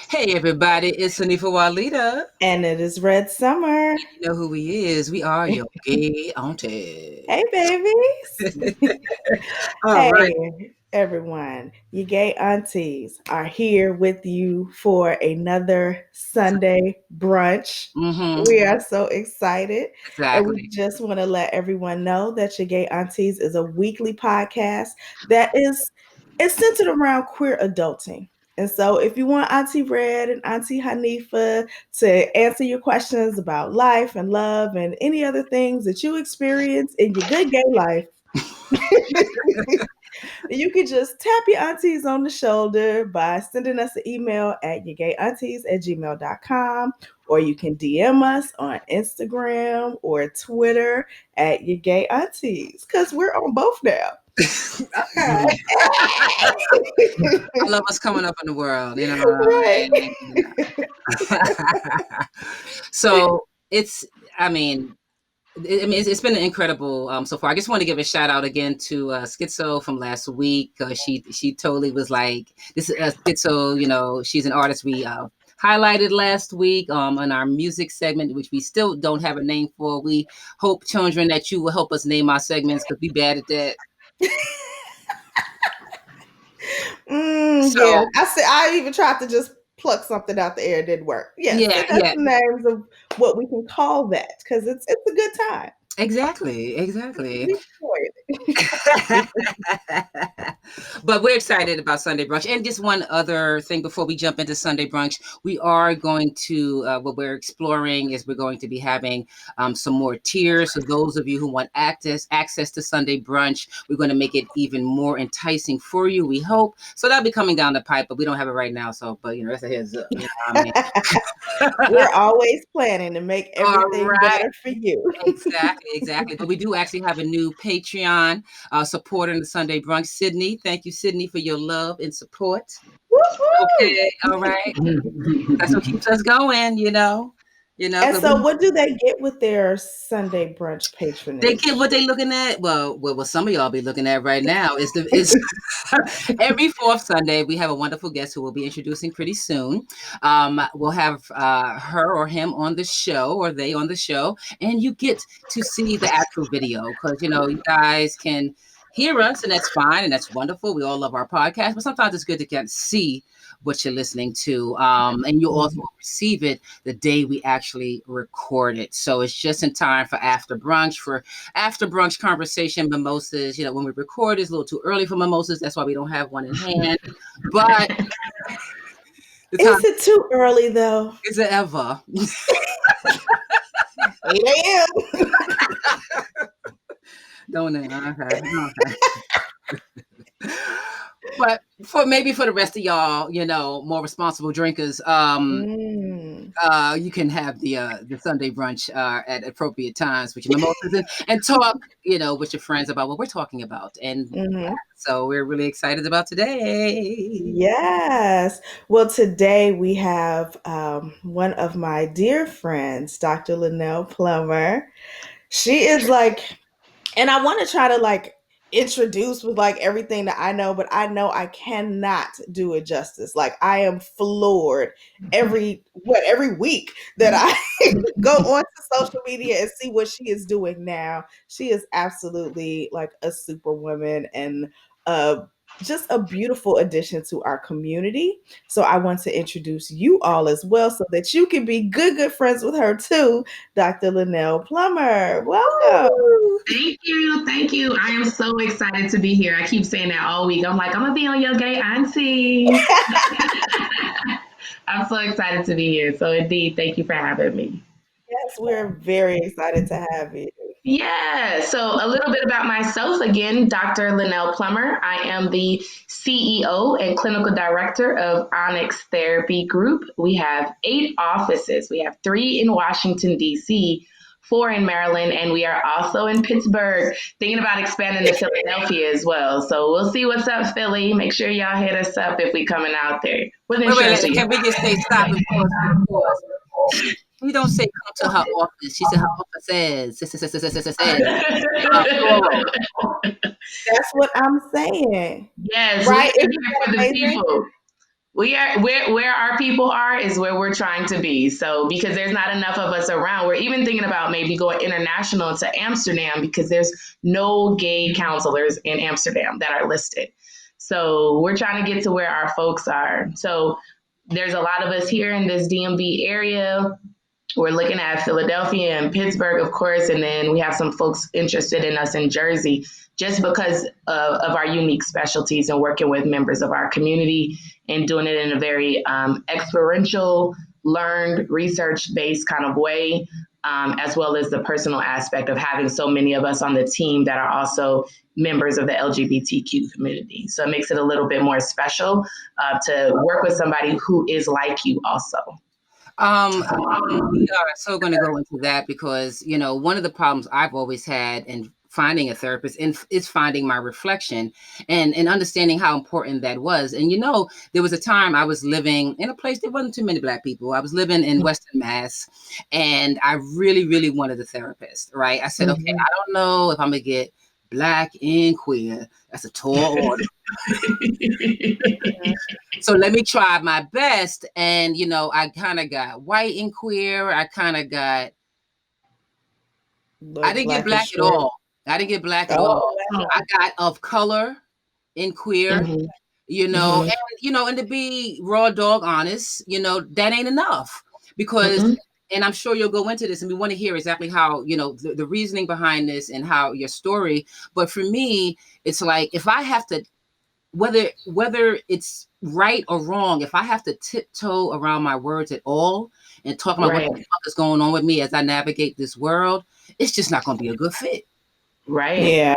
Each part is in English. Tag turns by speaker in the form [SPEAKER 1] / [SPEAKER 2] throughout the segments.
[SPEAKER 1] Hey everybody, it's Hanifah Walida.
[SPEAKER 2] And it is Red Summer.
[SPEAKER 1] You know who we is. We are your gay auntie.
[SPEAKER 2] Hey, babies.
[SPEAKER 1] All right.
[SPEAKER 2] Hey, everyone. Your gay aunties are here with you for another Sunday brunch.
[SPEAKER 1] Mm-hmm.
[SPEAKER 2] We are so excited. And we
[SPEAKER 1] Exactly.
[SPEAKER 2] just want to let everyone know that Your Gay Aunties is a weekly podcast that is centered around queer adulting. And so if you want Auntie Red and Auntie Hanifa to answer your questions about life and love and any other things that you experience in your good gay life, you can just tap your aunties on the shoulder by sending us an email at yourgayaunties@gmail.com, or you can DM us on Instagram or Twitter at your gay aunties, because we're on both now.
[SPEAKER 1] Okay. I love us coming up in the world, you know what
[SPEAKER 2] Right.
[SPEAKER 1] I mean? So it's, I mean, it's been incredible so far. I just want to give a shout out again to Schizo from last week. She totally was like, this is Schizo. She's an artist we highlighted last week on our music segment, which we still don't have a name for. We hope, children, that you will help us name our segments because we bad at that.
[SPEAKER 2] Yeah,
[SPEAKER 1] So
[SPEAKER 2] I even tried to just pluck something out the air. It didn't work. Yes,
[SPEAKER 1] yeah,
[SPEAKER 2] send us
[SPEAKER 1] yeah.
[SPEAKER 2] some names of what we can call that, because it's a good time.
[SPEAKER 1] Exactly.
[SPEAKER 2] We enjoy it.
[SPEAKER 1] But we're excited about Sunday brunch. And just one other thing before we jump into Sunday brunch, we are going to, what we're exploring is we're going to be having some more tiers. So those of you who want access to Sunday brunch, we're going to make it even more enticing for you, we hope. So that'll be coming down the pipe, but we don't have it right now. So, but that's a heads up. You know what I mean?
[SPEAKER 2] We're always planning to make
[SPEAKER 1] All
[SPEAKER 2] everything
[SPEAKER 1] right.
[SPEAKER 2] better for you.
[SPEAKER 1] Exactly. But we do actually have a new Patreon supporter in the Sunday brunch. Sydney, thank you, Sydney, for your love and support.
[SPEAKER 2] Woo-hoo!
[SPEAKER 1] Okay, all right. That's what keeps us going,
[SPEAKER 2] And
[SPEAKER 1] because
[SPEAKER 2] so, what do they get with their Sunday brunch
[SPEAKER 1] they get
[SPEAKER 2] patronage?
[SPEAKER 1] what they looking at. Well, what some of y'all be looking at right now is every fourth Sunday we have a wonderful guest who we'll be introducing pretty soon. We'll have her or him on the show, or they on the show, and you get to see the actual video because you guys can hear us, and that's fine, and that's wonderful. We all love our podcast, but sometimes it's good to get see what you're listening to, and you'll also receive it the day we actually record it. So it's just in time for after brunch conversation, mimosas. When we record, it's a little too early for mimosas. That's why we don't have one in hand. But the time
[SPEAKER 2] Is it too early though?
[SPEAKER 1] is it ever.
[SPEAKER 2] 8 a.m.
[SPEAKER 1] Don't it? Okay. But for the rest of y'all, more responsible drinkers,
[SPEAKER 2] Mm.
[SPEAKER 1] you can have the Sunday brunch at appropriate times with your mimosas and talk, with your friends about what we're talking about. And
[SPEAKER 2] Mhm.
[SPEAKER 1] so we're really excited about today.
[SPEAKER 2] Yes. Well, today we have one of my dear friends, Dr. Lanail Plummer. She is like, and I want to try to like introduce with like everything that I know, but I know I cannot do it justice. Like I am floored every week that I go onto social media and see what she is doing now. She is absolutely like a superwoman and just a beautiful addition to our community. So I want to introduce you all as well so that you can be good friends with her too, Dr. Lanail Plummer. Welcome.
[SPEAKER 1] Woo!
[SPEAKER 3] Thank you. Thank you. I am so excited to be here. I keep saying that all week. I'm like, I'm going to be on your gay aunties. I'm so excited to be here. So, indeed, thank you for having me.
[SPEAKER 2] Yes, we're very excited to have you.
[SPEAKER 3] Yeah, so a little bit about myself. Again, Dr. Lanail Plummer. I am the CEO and clinical director of Onyx Therapy Group. We have 8 offices. We have 3 in Washington, D.C., 4 in Maryland, and we are also in Pittsburgh, thinking about expanding to Philadelphia as well. So we'll see what's up, Philly. Make sure y'all hit us up if we coming out there. What insurance are you?
[SPEAKER 1] Can we just say stop and pause? She don't say come to her office. She said her office says. Plural.
[SPEAKER 2] That's what I'm saying.
[SPEAKER 3] Yes, we
[SPEAKER 2] Right?
[SPEAKER 3] are
[SPEAKER 2] Isn't
[SPEAKER 3] here
[SPEAKER 2] that
[SPEAKER 3] for the
[SPEAKER 2] amazing?
[SPEAKER 3] people. We are where our people are is where we're trying to be. So because there's not enough of us around, we're even thinking about maybe going international to Amsterdam because there's no gay counselors in Amsterdam that are listed. So we're trying to get to where our folks are. So there's a lot of us here in this DMV area. We're looking at Philadelphia and Pittsburgh, of course, and then we have some folks interested in us in Jersey just because of our unique specialties and working with members of our community and doing it in a very experiential, learned, research based kind of way, as well as the personal aspect of having so many of us on the team that are also members of the LGBTQ community. So it makes it a little bit more special to work with somebody who is like you also.
[SPEAKER 1] Um, we are so going to go into that because, one of the problems I've always had in finding a therapist is finding my reflection and understanding how important that was. And, there was a time I was living in a place there wasn't too many Black people. I was living in Western Mass and I really, really wanted a therapist, right? I said, okay, I don't know if I'm going to get Black and queer. That's a tall order. So let me try my best. And, I kind of got white and queer. I didn't get
[SPEAKER 2] Black and
[SPEAKER 1] Black at
[SPEAKER 2] short.
[SPEAKER 1] all. I didn't get Black at all.
[SPEAKER 2] Oh, wow.
[SPEAKER 1] I got of color and queer,
[SPEAKER 3] Mhm.
[SPEAKER 1] and, and to be raw dog honest, that ain't enough because,
[SPEAKER 3] Mhm.
[SPEAKER 1] and I'm sure you'll go into this and we want to hear exactly how, the reasoning behind this and how your story. But for me, it's like, if I have to, whether it's right or wrong, if I have to tiptoe around my words at all and talk about what
[SPEAKER 3] Right.
[SPEAKER 1] the fuck is going on with me as I navigate this world, it's just not going to be a good fit.
[SPEAKER 3] Right.
[SPEAKER 2] Yeah.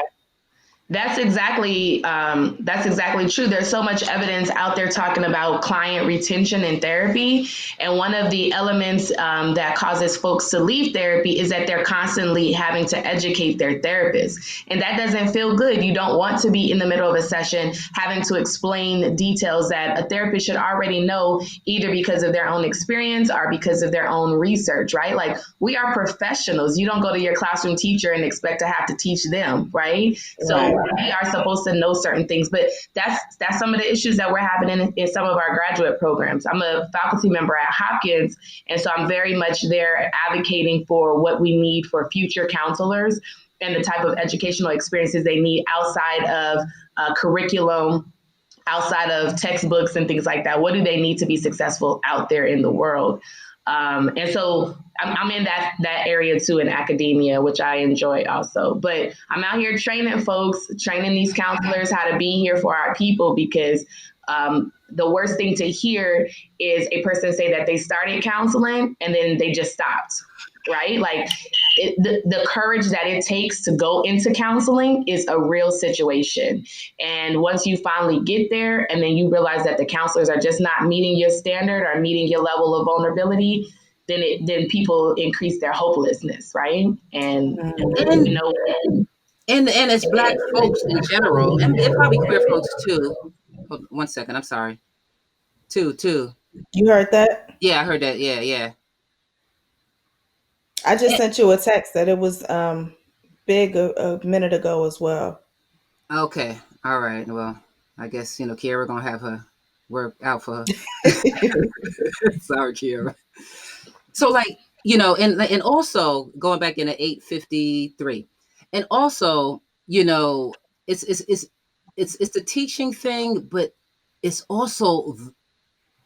[SPEAKER 3] That's exactly true. There's so much evidence out there talking about client retention in therapy, and one of the elements that causes folks to leave therapy is that they're constantly having to educate their therapist, and that doesn't feel good. You don't want to be in the middle of a session having to explain details that a therapist should already know, either because of their own experience or because of their own research. Right? Like, we are professionals. You don't go to your classroom teacher and expect to have to teach them. Right? So
[SPEAKER 2] Right.
[SPEAKER 3] we are supposed to know certain things, but that's some of the issues that we're having in some of our graduate programs. I'm a faculty member at Hopkins, and so I'm very much there advocating for what we need for future counselors and the type of educational experiences they need outside of curriculum, outside of textbooks and things like that. What do they need to be successful out there in the world? And so I'm in that area too in academia, which I enjoy also. But I'm out here training folks, training these counselors how to be here for our people, because the worst thing to hear is a person say that they started counseling and then they just stopped. Right? Like, the courage that it takes to go into counseling is a real situation. And once you finally get there and then you realize that the counselors are just not meeting your standard or meeting your level of vulnerability, then people increase their hopelessness, right? And
[SPEAKER 1] And
[SPEAKER 3] you know,
[SPEAKER 1] and as Black folks in general, and probably queer folks too. Hold on 1 second. I'm sorry. Two.
[SPEAKER 2] You heard that?
[SPEAKER 1] Yeah, I heard that. Yeah, yeah.
[SPEAKER 2] I just
[SPEAKER 1] And-
[SPEAKER 2] sent you a text that it was big a minute ago as well.
[SPEAKER 1] okay. All right. Well, I guess Kiara gonna have her work out for her. Sorry, Kiara. So, like, and also going back in at 8:53, and also, it's it's the teaching thing, but it's also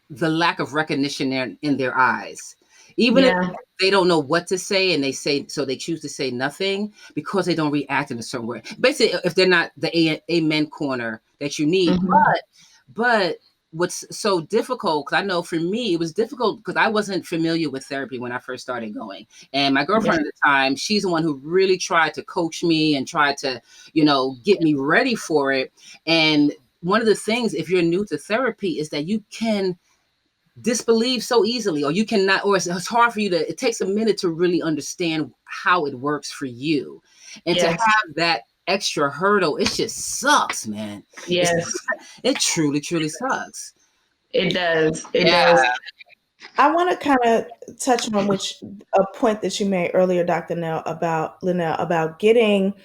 [SPEAKER 1] the lack of recognition in their eyes. Even if
[SPEAKER 3] yeah.
[SPEAKER 1] they don't know what to say and they say, so they choose to say nothing because they don't react in a certain way. Basically, if they're not the amen corner that you need.
[SPEAKER 3] Mhm.
[SPEAKER 1] But what's so difficult, because I know for me, it was difficult because I wasn't familiar with therapy when I first started going. And my
[SPEAKER 3] Yeah.
[SPEAKER 1] girlfriend at the time, she's the one who really tried to coach me and tried to, get me ready for it. And one of the things, if you're new to therapy, is that you can disbelieve so easily, or you cannot, or it's hard for you to, it takes a minute to really understand how it works for you. And to
[SPEAKER 3] Yes.
[SPEAKER 1] have that extra hurdle, it just sucks, man. It's,
[SPEAKER 3] Yes.
[SPEAKER 1] it truly, truly sucks.
[SPEAKER 3] It does. It
[SPEAKER 1] Yeah.
[SPEAKER 3] does.
[SPEAKER 2] I want to kind of touch on which a point that you made earlier, Dr. Nell, about Linnell, about getting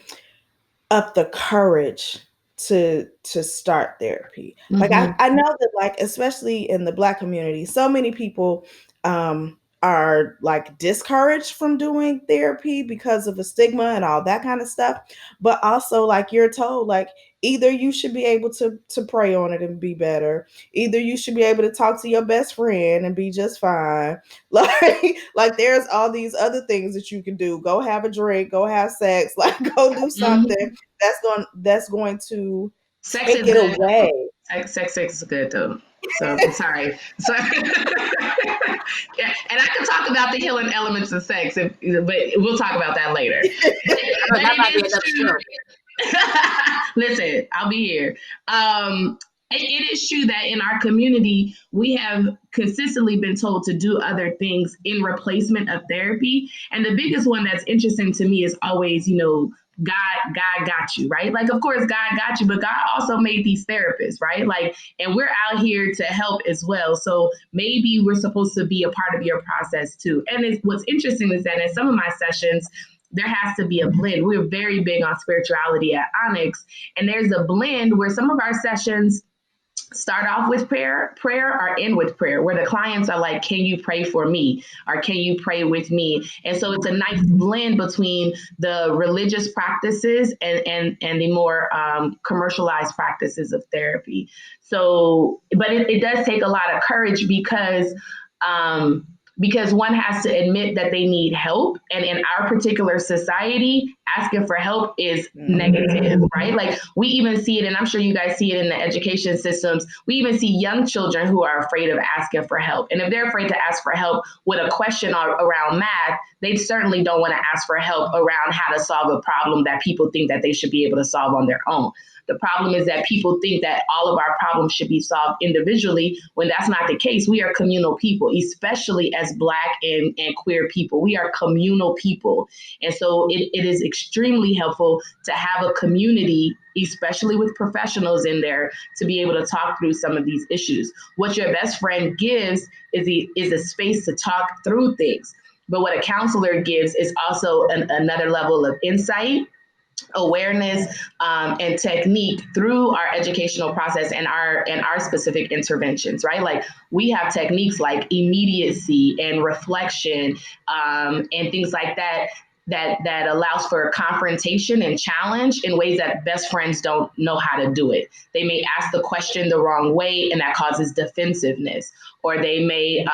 [SPEAKER 2] up the courage to start therapy. Like
[SPEAKER 3] Mm-hmm.
[SPEAKER 2] I know that, like, especially in the Black community, so many people are like discouraged from doing therapy because of a stigma and all that kind of stuff. But also, like, you're told, like, either you should be able to pray on it and be better, either you should be able to talk to your best friend and be just fine. Like there's all these other things that you can do. Go have a drink, go have sex, like go do something
[SPEAKER 3] Mm-hmm.
[SPEAKER 2] that's going to
[SPEAKER 3] Sex
[SPEAKER 2] take
[SPEAKER 3] is
[SPEAKER 2] it
[SPEAKER 3] good.
[SPEAKER 2] away.
[SPEAKER 3] Sex is good though. So I'm sorry. So yeah, and I can talk about the healing elements of sex, but we'll talk about that later. But
[SPEAKER 1] That might
[SPEAKER 3] it
[SPEAKER 1] be
[SPEAKER 3] is
[SPEAKER 1] another
[SPEAKER 3] true.
[SPEAKER 1] show.
[SPEAKER 3] Listen, I'll be here. It is true that in our community, we have consistently been told to do other things in replacement of therapy. And the biggest one that's interesting to me is always, God got you, right? Like, of course, God got you, but God also made these therapists, right? Like, and we're out here to help as well. So maybe we're supposed to be a part of your process too. And what's interesting is that in some of my sessions, there has to be a blend. We're very big on spirituality at Onyx, and there's a blend where some of our sessions start off with prayer or end with prayer, where the clients are like, can you pray for me? Or can you pray with me? And so it's a nice blend between the religious practices and the more commercialized practices of therapy. So, but it does take a lot of courage because one has to admit that they need help. And in our particular society, asking for help is negative, right? Like we even see it, and I'm sure you guys see it in the education systems. We even see young children who are afraid of asking for help. And if they're afraid to ask for help with a question around math, they certainly don't want to ask for help around how to solve a problem that people think that they should be able to solve on their own. The problem is that people think that all of our problems should be solved individually when that's not the case. We are communal people, especially as Black and queer people. We are communal people. And so it is extremely helpful to have a community, especially with professionals in there, to be able to talk through some of these issues. What your best friend gives is a space to talk through things. But what a counselor gives is also another level of insight, awareness, and technique through our educational process and our specific interventions, right? Like we have techniques like immediacy and reflection, and things like that allows for confrontation and challenge in ways that best friends don't know how to do it. They may ask the question the wrong way, and that causes defensiveness. Or they may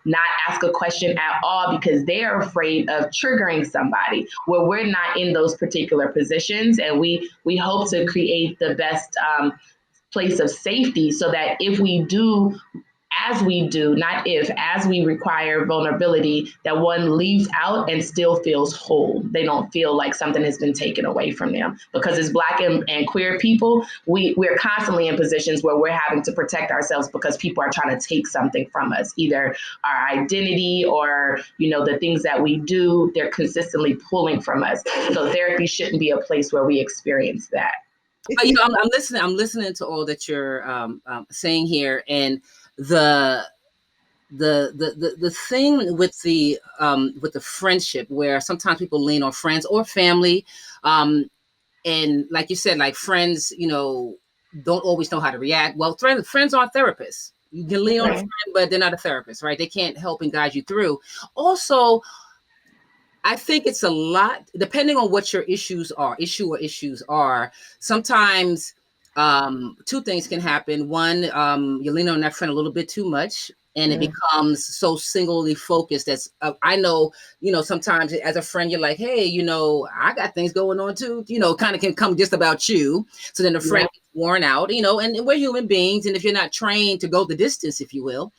[SPEAKER 3] not ask a question at all because they're afraid of triggering somebody. Where we're not in those particular positions, and we hope to create the best place of safety so that if we do, as we do, not if, as we require vulnerability, that one leaves out and still feels whole. They don't feel like something has been taken away from them. Because as Black and queer people, we're constantly in positions where we're having to protect ourselves because people are trying to take something from us, either our identity or, the things that we do, they're consistently pulling from us. So therapy shouldn't be a place where we experience that.
[SPEAKER 1] I'm listening. I'm listening to all that you're saying here, and the the thing with the friendship, where sometimes people lean on friends or family, and like you said, like friends, don't always know how to react. Well, friends aren't therapists. You can lean on a
[SPEAKER 2] Right.
[SPEAKER 1] friend, but they're not a therapist, right? They can't help and guide you through. Also, I think it's a lot, depending on what your issues are. Sometimes two things can happen. One, you lean on that friend a little bit too much, and it
[SPEAKER 2] Mm.
[SPEAKER 1] becomes so singly focused. That's I know, sometimes as a friend, you're like, hey, I got things going on too. Kind of can come just about you. So then the friend gets worn out. And we're human beings, and if you're not trained to go the distance, if you will,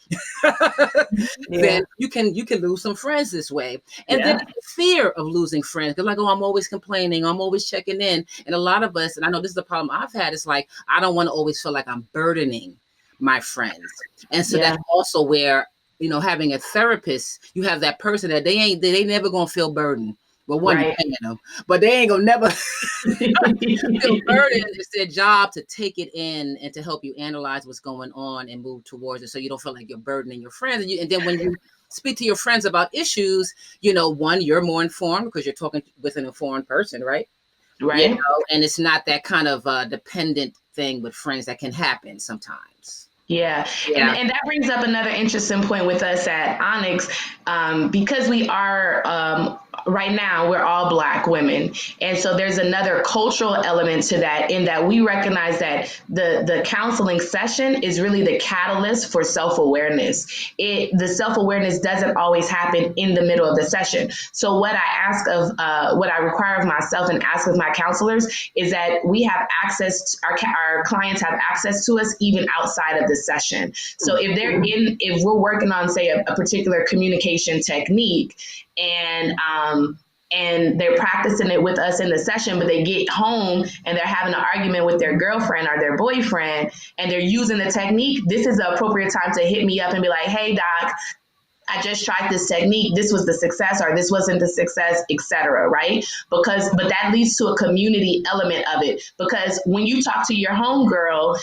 [SPEAKER 1] then
[SPEAKER 2] Yeah.
[SPEAKER 1] you can lose some friends this way. And then
[SPEAKER 2] Yeah.
[SPEAKER 1] the fear of losing friends, because like, oh, I'm always complaining, I'm always checking in. And a lot of us, and I know this is the problem I've had, it's like I don't want to always feel like I'm burdening my friends. And so
[SPEAKER 2] Yeah.
[SPEAKER 1] that's also where, having a therapist, you have that person that they never gonna feel burdened. Well, one, you
[SPEAKER 3] Right.
[SPEAKER 1] paying them, but they ain't gonna never feel burdened. It's their job to take it in and to help you analyze what's going on and move towards it, so you don't feel like you're burdening your friends. And then when you speak to your friends about issues, one, you're more informed because you're talking with an informed person, right?
[SPEAKER 3] Right.
[SPEAKER 1] and it's not that kind of dependent thing with friends that can happen sometimes.
[SPEAKER 3] Yeah,
[SPEAKER 1] Yeah.
[SPEAKER 3] and that brings up another interesting point with us at Onyx, because we are right now we're all Black women, and so there's another cultural element to that, in that we recognize that the counseling session is really the catalyst for self awareness. The self awareness doesn't always happen in the middle of the session. So what I require of myself and ask of my counselors is that we have access. Our clients have access to us even outside of the session. So if we're working on, say, a particular communication technique, and and they're practicing it with us in the session, but they get home and they're having an argument with their girlfriend or their boyfriend, and they're using the technique, this is the appropriate time to hit me up and be like, hey, doc, I just tried this technique. This was the success, or this wasn't the success, etc. Right? But that leads to a community element of it. Because when you talk to your homegirl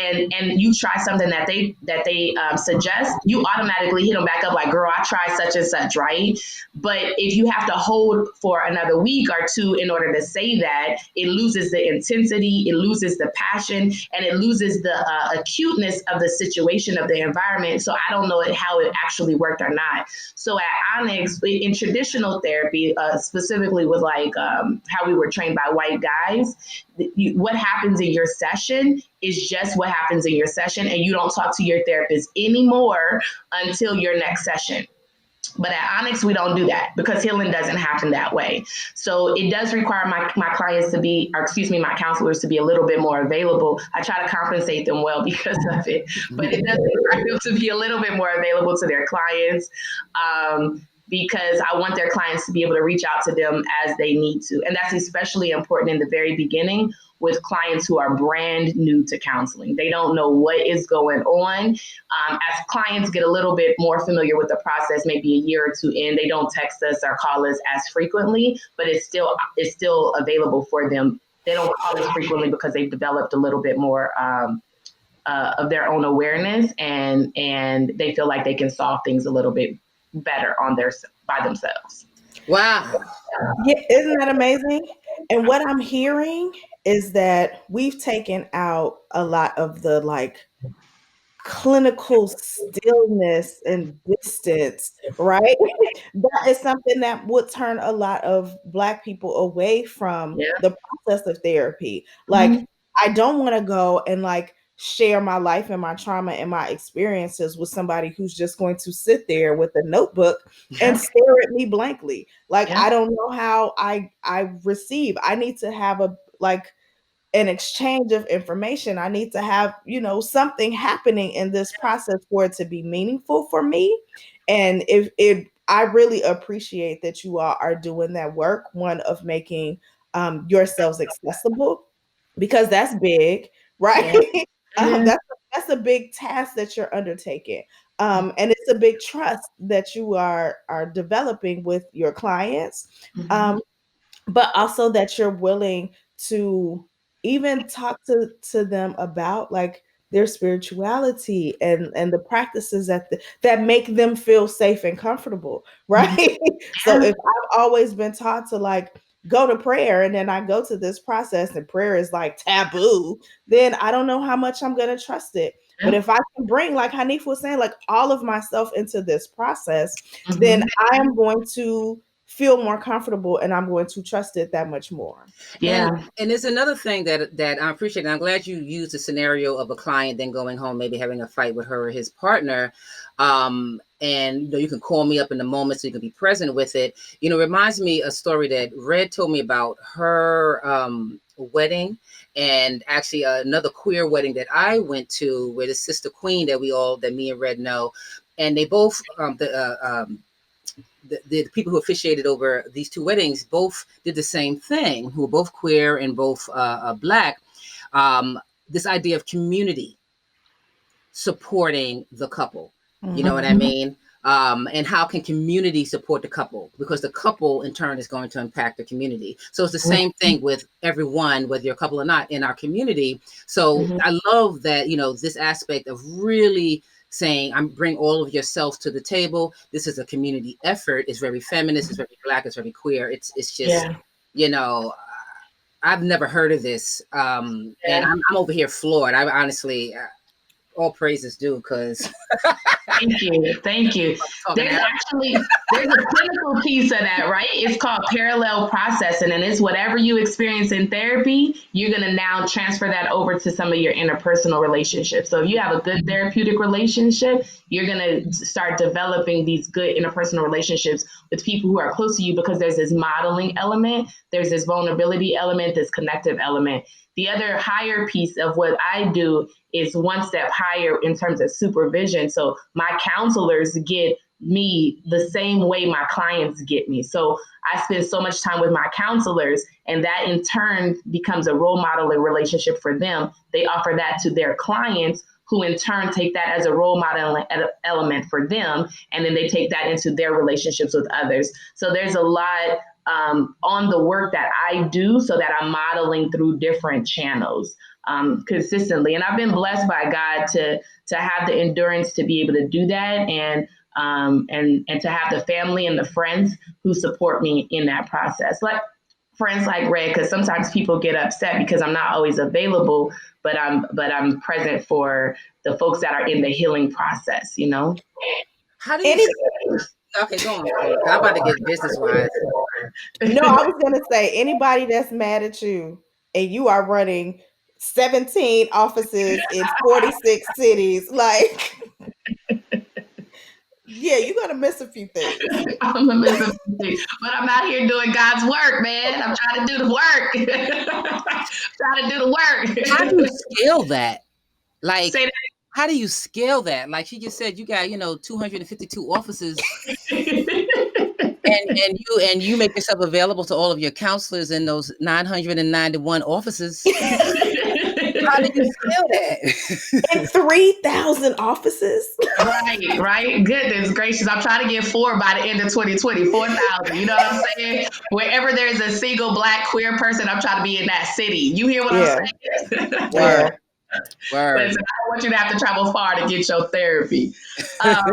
[SPEAKER 3] and you try something that they suggest, you automatically hit them back up like, "Girl, I tried such and such," right? But if you have to hold for another week or two in order to say that, it loses the intensity, it loses the passion, and it loses the acuteness of the situation, of the environment. So I don't know how it actually worked or not. So at Onyx, in traditional therapy, specifically with like how we were trained by white guys, what happens in your session is just what happens in your session, and you don't talk to your therapist anymore until your next session. But at Onyx, we don't do that because healing doesn't happen that way. So it does require my clients to be, or excuse me, my counselors to be a little bit more available. I try to compensate them well because of it, but it does require them to be a little bit more available to their clients. Because I want their clients to be able to reach out to them as they need to. And that's especially important in the very beginning with clients who are brand new to counseling. They don't know what is going on. As clients get a little bit more familiar with the process, maybe a year or two in, they don't text us or call us as frequently, but it's still available for them. They don't call us frequently because they've developed a little bit more of their own awareness, and they feel like they can solve things a little bit better by themselves.
[SPEAKER 1] Wow.
[SPEAKER 2] Yeah, isn't that amazing? And what I'm hearing is that we've taken out a lot of the like clinical stillness and distance, right? That is something that would turn a lot of Black people away from
[SPEAKER 3] Yeah.
[SPEAKER 2] the process of therapy. Like,
[SPEAKER 3] Mm-hmm.
[SPEAKER 2] I don't want to go and like share my life and my trauma and my experiences with somebody who's just going to sit there with a notebook and
[SPEAKER 3] Yeah.
[SPEAKER 2] stare at me blankly. Like,
[SPEAKER 3] Yeah.
[SPEAKER 2] I don't know how I receive. I need to have a like an exchange of information. I need to have, something happening in this process for it to be meaningful for me. And if it, I really appreciate that you all are doing that work, one of making yourselves accessible, because that's big, right?
[SPEAKER 3] Yeah. It
[SPEAKER 2] um,
[SPEAKER 3] is.
[SPEAKER 2] that's that's a big task that you're undertaking. And it's a big trust that you are developing with your clients.
[SPEAKER 3] Mm-hmm.
[SPEAKER 2] Um, but also that you're willing to even talk to them about like their spirituality and the practices that make them feel safe and comfortable,
[SPEAKER 3] Mm-hmm.
[SPEAKER 2] right? So
[SPEAKER 3] Yeah.
[SPEAKER 2] if I've always been taught to like go to prayer and then I go to this process and prayer is like taboo, then I don't know how much I'm going to trust it. But
[SPEAKER 3] Yeah.
[SPEAKER 2] if I can bring, like Hanif was saying, like all of myself into this process, then
[SPEAKER 3] Mm-hmm.
[SPEAKER 2] I am going to feel more comfortable and I'm going to trust it that much more.
[SPEAKER 1] And
[SPEAKER 3] Yeah.
[SPEAKER 1] and there's another thing that I appreciate. And I'm glad you used the scenario of a client then going home, maybe having a fight with her or his partner. And you can call me up in the moment so you can be present with it. Reminds me a story that Red told me about her wedding, and actually another queer wedding that I went to, where the sister queen that me and Red know, and they both the people who officiated over these two weddings both did the same thing, who were both queer and both Black. This idea of community supporting the couple. You know what I
[SPEAKER 2] Mhm.
[SPEAKER 1] mean? And how can community support the couple? Because the couple in turn is going to impact the community. So it's the same thing with everyone, whether you're a couple or not, in our community. So
[SPEAKER 3] Mm-hmm.
[SPEAKER 1] I love that, this aspect of really saying, I'm bring all of yourself to the table. This is a community effort. It's very feminist, it's very Black, it's very queer. It's just,
[SPEAKER 3] Yeah.
[SPEAKER 1] you know, I've never heard of this, and
[SPEAKER 3] Yeah.
[SPEAKER 1] I'm over here floored. I honestly, all praises due, because
[SPEAKER 3] Thank you. Thank you.
[SPEAKER 1] talking
[SPEAKER 3] There's
[SPEAKER 1] Arab.
[SPEAKER 3] actually there's a clinical piece of that, right? It's called parallel processing, and it's whatever you experience in therapy, you're gonna now transfer that over to some of your interpersonal relationships. So if you have a good therapeutic relationship, you're gonna start developing these good interpersonal relationships with people who are close to you, because there's this modeling element, there's this vulnerability element, this connective element. The other higher piece of what I do is one step higher in terms of supervision. So my counselors get me the same way my clients get me. So I spend so much time with my counselors, and that in turn becomes a role model and relationship for them. They offer that to their clients, who in turn take that as a role model element for them, and then they take that into their relationships with others. So there's a lot on the work that I do, so that I'm modeling through different channels consistently. And I've been blessed by God to have the endurance to be able to do that, and to have the family and the friends who support me in that process. Like friends like Red, because sometimes people get upset because I'm not always available, but I'm present for the folks that are in the healing process. You know.
[SPEAKER 1] How do you?
[SPEAKER 2] Any
[SPEAKER 1] Okay, go on. I'm about to get business wise.
[SPEAKER 2] No, I was gonna say anybody that's mad at you and you are running 17 offices in 46 cities, like yeah, you're gonna miss a few things.
[SPEAKER 3] I'm a Mississippi, but I'm out here doing God's work, man. I'm trying to do the work. Trying to do the
[SPEAKER 1] How do you
[SPEAKER 3] work.
[SPEAKER 1] scale that? Like,
[SPEAKER 3] Say
[SPEAKER 1] how do you scale that? Like she just said, you got 252 offices,
[SPEAKER 3] that.
[SPEAKER 1] and you make yourself available to all of your counselors in those 991 offices. How do you scale that?
[SPEAKER 2] In 3,000 offices.
[SPEAKER 3] Right, right. Goodness gracious. I'm trying to get four by the end of 2020, 4,000. You know what I'm saying? Wherever there's a single Black queer person, I'm trying to be in that city. You hear what I'm
[SPEAKER 2] Yeah,
[SPEAKER 3] saying?
[SPEAKER 1] Word,
[SPEAKER 2] yeah.
[SPEAKER 3] Listen,
[SPEAKER 1] word.
[SPEAKER 3] I don't want you to have to travel far to get your therapy. Um,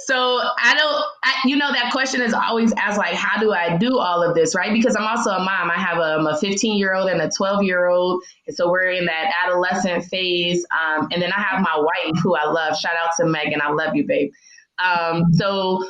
[SPEAKER 3] so I don't, that question is always asked, like, how do I do all of this, right? Because I'm also a mom. I have a 15-year-old and a 12-year-old. And so we're in that adolescent phase. And then I have my wife, who I love. Shout out to Megan. I love you, babe. So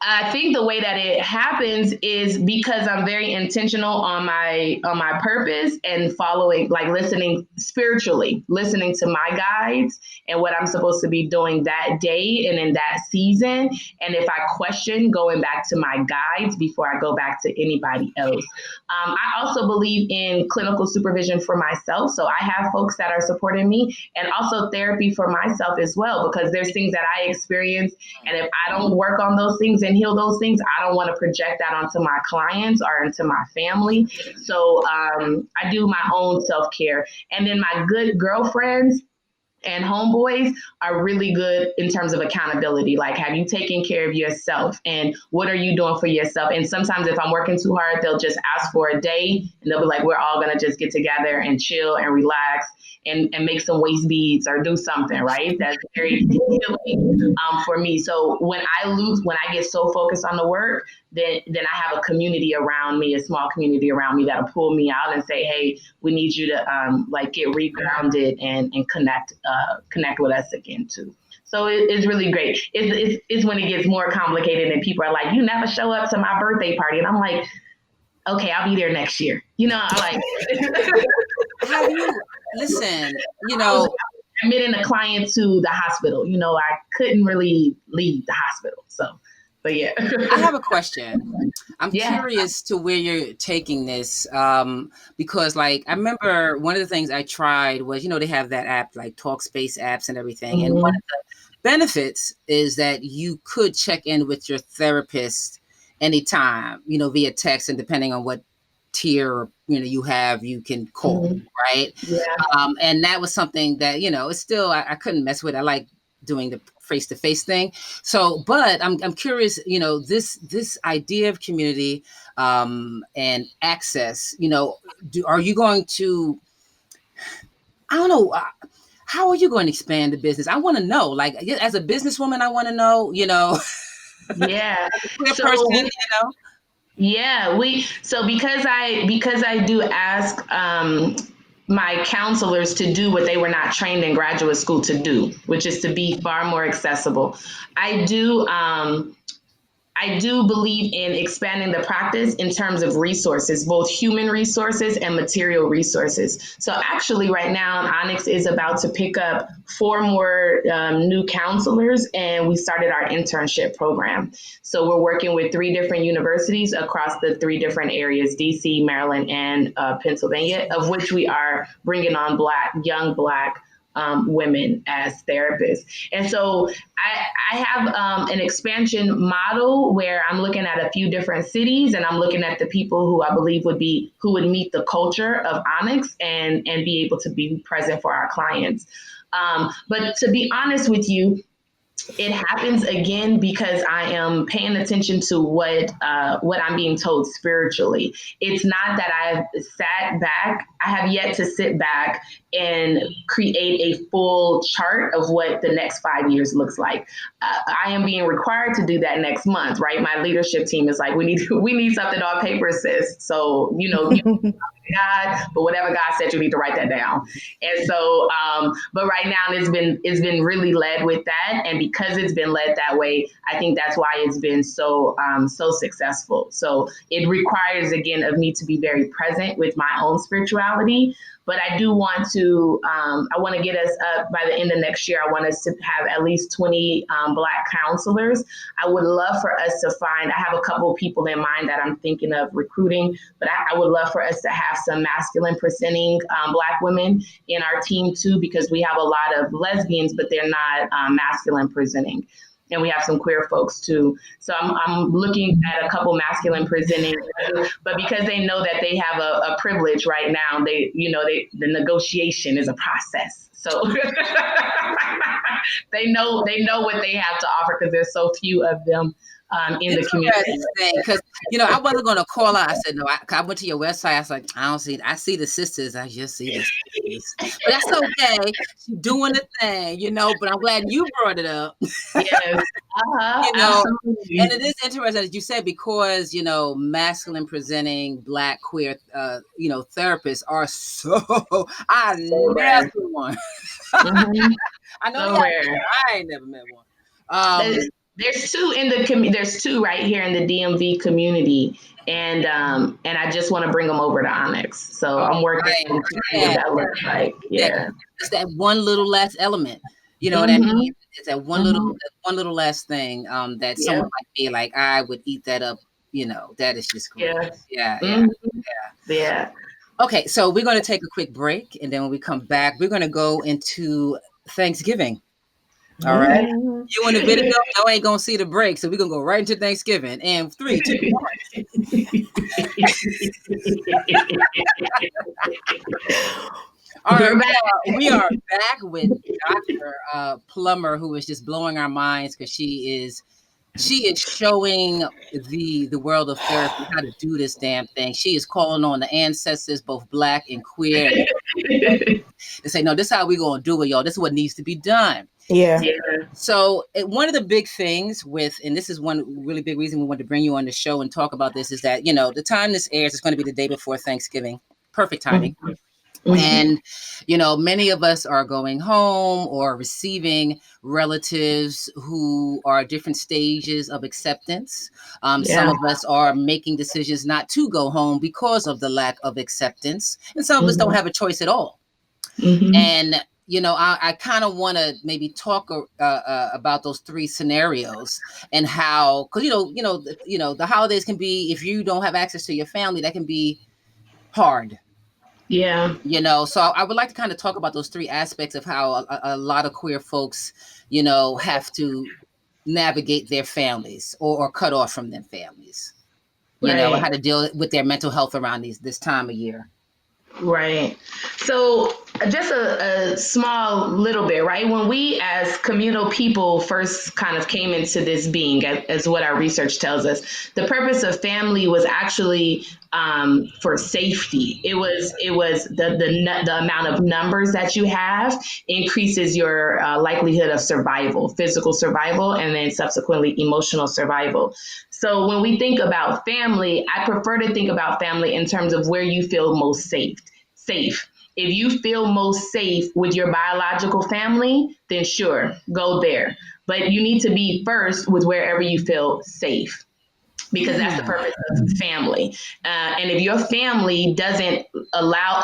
[SPEAKER 3] I think the way that it happens is because I'm very intentional on my purpose, and following, like listening spiritually, listening to my guides and what I'm supposed to be doing that day and in that season. And if I question, going back to my guides before I go back to anybody else. I also believe in clinical supervision for myself. So I have folks that are supporting me, and also therapy for myself as well, because there's things that I experience. And if I don't work on those things and heal those things, I don't want to project that onto my clients or into my family. So I do my own self care. And then my good girlfriends and homeboys are really good in terms of accountability. Like, have you taken care of yourself, and what are you doing for yourself? And sometimes if I'm working too hard, they'll just ask for a day, and they'll be like, we're all going to just get together and chill and relax, and make some waist beads or do something, right? That's very healing for me. So when I get so focused on the work, then I have a community around me, a small community around me, that'll pull me out and say, hey, we need you to like get regrounded and connect with us again too. So it's really great. It's when it gets more complicated and people are like, you never show up to my birthday party. And I'm like, okay, I'll be there next year. I like,
[SPEAKER 1] Have you listen?
[SPEAKER 3] I was admitting a client to the hospital. I couldn't really leave the hospital. So, but yeah.
[SPEAKER 1] I have a question. I'm
[SPEAKER 3] Yeah.
[SPEAKER 1] curious to where you're taking this, because, like, I remember one of the things I tried was, they have that app, like Talkspace apps and everything, and one
[SPEAKER 3] Mhm.
[SPEAKER 1] of the benefits is that you could check in with your therapist anytime, via text, and depending on what tier you have, you can call,
[SPEAKER 3] Mhm.
[SPEAKER 1] right?
[SPEAKER 3] Yeah.
[SPEAKER 1] And that was something that it's still I couldn't mess with. I like doing the face-to-face thing. So, but I'm curious, this idea of community and access, are you going to, I don't know, how are you going to expand the business? I want to know, like, as a businesswoman, I want to know,
[SPEAKER 3] Yeah.
[SPEAKER 1] as a queer
[SPEAKER 3] So
[SPEAKER 1] person,
[SPEAKER 3] we Yeah, because I do ask my counselors to do what they were not trained in graduate school to do, which is to be far more accessible. I do I do believe in expanding the practice in terms of resources, both human resources and material resources. So, actually, right now, Onyx is about to pick up four more new counselors, and we started our internship program. So, we're working with three different universities across the three different areas: DC, Maryland, and Pennsylvania, of which we are bringing on young Black women as therapists. And so I have an expansion model where I'm looking at a few different cities and I'm looking at the people who I believe who would meet the culture of Onyx and be able to be present for our clients. But to be honest with you, it happens again because I am paying attention to what I'm being told spiritually. It's not that I've sat back. I have yet to sit back and create a full chart of what the next 5 years looks like. I am being required to do that next month, right? My leadership team is like, we need something on paper, sis. So you God, but whatever God said, you need to write that down. And so, but right now it's been really led with that, and because it's been led that way, I think that's why it's been so successful. So it requires again of me to be very present with my own spirituality. But I do want to, I want to get us up by the end of next year. I want us to have at least 20 Black counselors. I would love for us to find, I have a couple of people in mind that I'm thinking of recruiting, but I would love for us to have some masculine presenting Black women in our team too, because we have a lot of lesbians, but they're not masculine presenting. And we have some queer folks too. So I'm looking at a couple masculine presenting, but because they know that they have a privilege right now, the negotiation is a process. So they know what they have to offer because there's so few of them in the community.
[SPEAKER 1] Interesting, because I wasn't going to call out. I said no. I went to your website. I was like, I don't see. I see the sisters. I just see the sisters. But that's okay. She's doing the thing, But I'm glad you brought it up.
[SPEAKER 3] Yes,
[SPEAKER 1] And
[SPEAKER 3] absolutely.
[SPEAKER 1] it is interesting as you said because masculine presenting Black queer therapists are so. I
[SPEAKER 3] So
[SPEAKER 1] never
[SPEAKER 3] rare.
[SPEAKER 1] one.
[SPEAKER 3] Hmm.
[SPEAKER 1] I know they
[SPEAKER 3] So
[SPEAKER 1] have.
[SPEAKER 3] rare.
[SPEAKER 1] I ain't never met one. Um,
[SPEAKER 3] There's two in the there's two right here in the DMV community, and I just want to bring them over to Onyx. So I'm
[SPEAKER 1] all
[SPEAKER 3] working
[SPEAKER 1] right.
[SPEAKER 3] to see what
[SPEAKER 1] Yeah.
[SPEAKER 3] that looks like.
[SPEAKER 1] Yeah,
[SPEAKER 3] Yeah.
[SPEAKER 1] it's that one little last element. You know what I
[SPEAKER 3] Hmm.
[SPEAKER 1] mean? It's
[SPEAKER 3] Hmm.
[SPEAKER 1] that one little last thing that someone
[SPEAKER 3] Yeah.
[SPEAKER 1] like me, like I would eat that up. That is just great.
[SPEAKER 3] Yeah.
[SPEAKER 1] Yeah, yeah.
[SPEAKER 3] Hmm. Yeah.
[SPEAKER 1] Okay, so we're going to take a quick break, and then when we come back, we're going to go into Thanksgiving. All right.
[SPEAKER 2] Mhm.
[SPEAKER 1] You in the video? I ain't gonna see the break, so we're gonna go right into Thanksgiving. And 3, 2, 1. All right,
[SPEAKER 3] We're back.
[SPEAKER 1] we are back with Dr. Plummer, who is just blowing our minds because she is showing the world of therapy how to do this damn thing. She is calling on the ancestors, both Black and queer, to say, no, this is how we gonna do it, y'all. This is what needs to be done.
[SPEAKER 2] Yeah.
[SPEAKER 3] Yeah.
[SPEAKER 1] So one of the big things and this is one really big reason we wanted to bring you on the show and talk about this, is that, the time this airs is going to be the day before Thanksgiving. Perfect timing.
[SPEAKER 3] Mhm. Mhm.
[SPEAKER 1] And, many of us are going home or receiving relatives who are at different stages of acceptance. Some
[SPEAKER 3] Yeah.
[SPEAKER 1] of us are making decisions not to go home because of the lack of acceptance. And some of us don't
[SPEAKER 3] Mhm.
[SPEAKER 1] have a choice at all.
[SPEAKER 3] Mhm.
[SPEAKER 1] And I kind of want to maybe talk about those three scenarios and how, because the holidays can be, if you don't have access to your family, that can be hard.
[SPEAKER 3] Yeah.
[SPEAKER 1] So I would like to kind of talk about those three aspects of how a lot of queer folks, have to navigate their families or cut off from their families.
[SPEAKER 3] Right.
[SPEAKER 1] How to deal with their mental health around this time of year.
[SPEAKER 3] Right. So Just a small little bit, right? When we as communal people first kind of came into this being, as what our research tells us, the purpose of family was actually for safety. It was the amount of numbers that you have increases your likelihood of survival, physical survival, and then subsequently emotional survival. So when we think about family, I prefer to think about family in terms of where you feel most safe. Safe. If you feel most safe with your biological family, then sure, go there. But you need to be first with wherever you feel safe, because that's the purpose of family. And if your family doesn't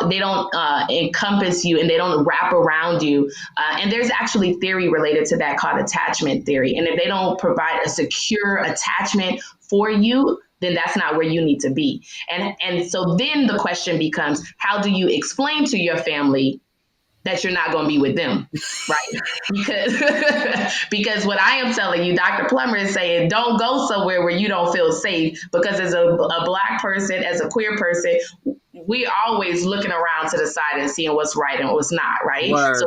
[SPEAKER 3] they don't encompass you and they don't wrap around you, and there's actually theory related to that called attachment theory. And if they don't provide a secure attachment for you, then that's not where you need to be. And so then the question becomes, how do you explain to your family that you're not going to be with them, right? Because because what I am telling you, Dr. Plummer is saying, don't go somewhere where you don't feel safe. Because as a black person, as a queer person, we always looking around to the side and seeing what's right and what's not, right? So
[SPEAKER 1] Word.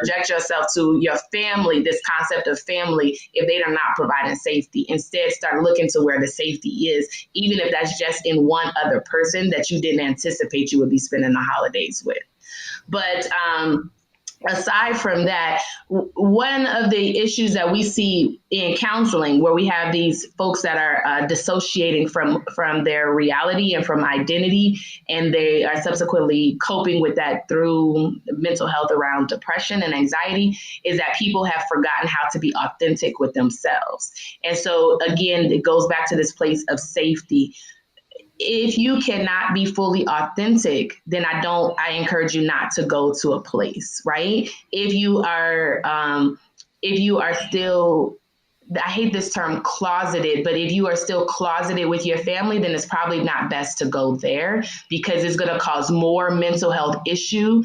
[SPEAKER 3] project yourself to your family, this concept of family, if they are not providing safety. Instead, start looking to where the safety is, even if that's just in one other person that you didn't anticipate you would be spending the holidays with. But aside from that, one of the issues that we see in counseling, where we have these folks that are dissociating from their reality and from identity, and they are subsequently coping with that through mental health around depression and anxiety, is that people have forgotten how to be authentic with themselves. And so again, it goes back to this place of safety. If you cannot be fully authentic, then I encourage you not to go to a place, right? If you are still, I hate this term closeted, but if you are still closeted with your family, then it's probably not best to go there, because it's going to cause more mental health issue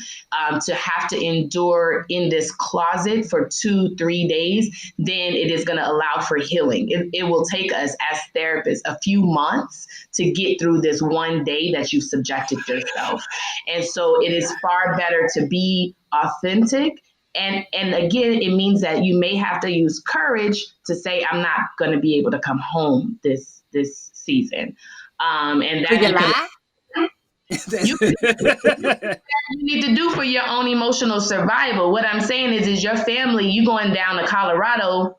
[SPEAKER 3] to have to endure in this closet for 2-3 days than it is going to allow for healing. It will take us as therapists a few months to get through this one day that you've subjected yourself. And so it is far better to be authentic. And again, it means that you may have to use courage to say, I'm not going to be able to come home this season. And
[SPEAKER 1] Do
[SPEAKER 3] that
[SPEAKER 1] you
[SPEAKER 3] you can
[SPEAKER 1] lie?
[SPEAKER 3] you you need to do for your own emotional survival. What I'm saying is your family, you going down to Colorado,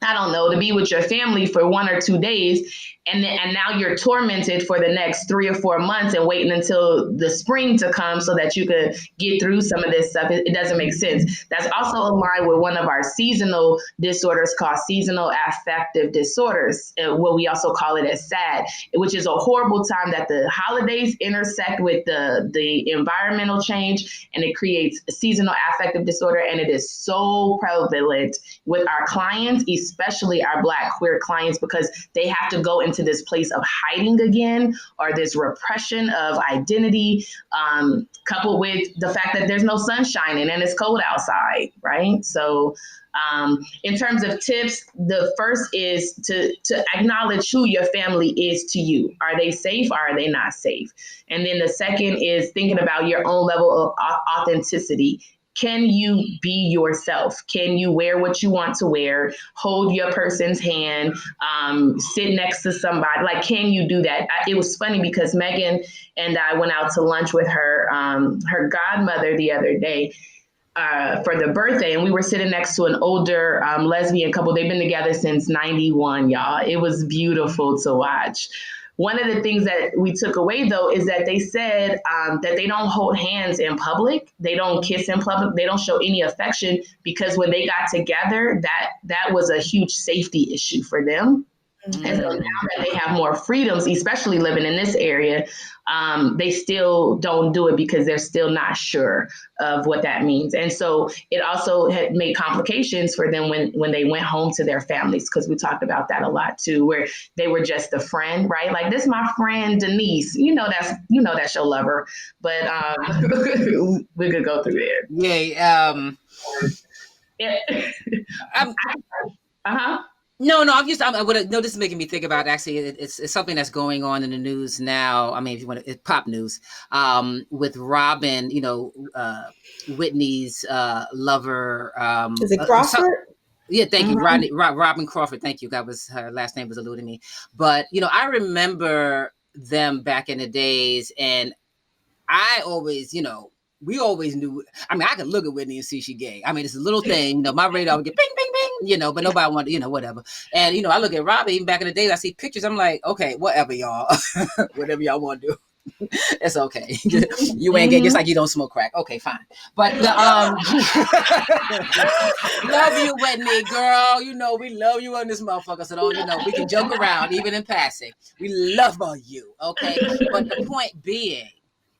[SPEAKER 3] I don't know, to be with your family for 1 or 2 days, and now you're tormented for the next 3 or 4 months and waiting until the spring to come so that you could get through some of this stuff. It doesn't make sense. That's also aligned with one of our seasonal disorders called seasonal affective disorders, what we also call it as SAD, which is a horrible time that the holidays intersect with the environmental change, and it creates a seasonal affective disorder. And it is so prevalent with our clients, especially our Black queer clients, because they have to go into this place of hiding again, or this repression of identity, coupled with the fact that there's no sun shining and it's cold outside, right? So in terms of tips, the first is to acknowledge who your family is to you. Are they safe or are they not safe? And then the second is thinking about your own level of authenticity. Can you be yourself? Can you wear what you want to wear? Hold your person's hand, sit next to somebody. Like, can you do that? It was funny because Megan and I went out to lunch with her godmother the other day for the birthday, and we were sitting next to an older lesbian couple. They've been together since '91, y'all. It was beautiful to watch. One of the things that we took away, though, is that they said that they don't hold hands in public, they don't kiss in public, they don't show any affection, because when they got together, that was a huge safety issue for them. And so now
[SPEAKER 1] Mm.
[SPEAKER 3] that they have more freedoms, especially living in this area, they still don't do it because they're still not sure of what that means. And so it also had made complications for them when they went home to their families, because we talked about that a lot too, where they were just a friend, right? Like, this is my friend Denise. That's your lover, but we could go through
[SPEAKER 1] Yeah.
[SPEAKER 3] there.
[SPEAKER 1] I'm
[SPEAKER 3] Uh huh.
[SPEAKER 1] No, no, I would no. This is making me think about actually. It's something that's going on in the news now. I mean, if you want to, it's pop news. With Robin, Whitney's lover.
[SPEAKER 2] Is it Crawford?
[SPEAKER 1] Yeah, thank you,
[SPEAKER 3] Mm-hmm.
[SPEAKER 1] Robin Crawford. Thank you. That was her last name was eluding me, but I remember them back in the days, and I always, we always knew. I mean, I could look at Whitney and see she gay. I mean, it's a little thing. My radar would get bing, bing, bing. But nobody wanted, whatever. And I look at Robbie. Even back in the days, I see pictures. I'm like, okay, whatever, y'all, whatever y'all want to do. It's okay. You ain't gay, just
[SPEAKER 3] Mm-hmm.
[SPEAKER 1] like you don't smoke crack. Okay, fine. But the love you, Whitney, girl. We love you on this motherfucker. So don't we can joke around even in passing. We love all you, okay. But the point being,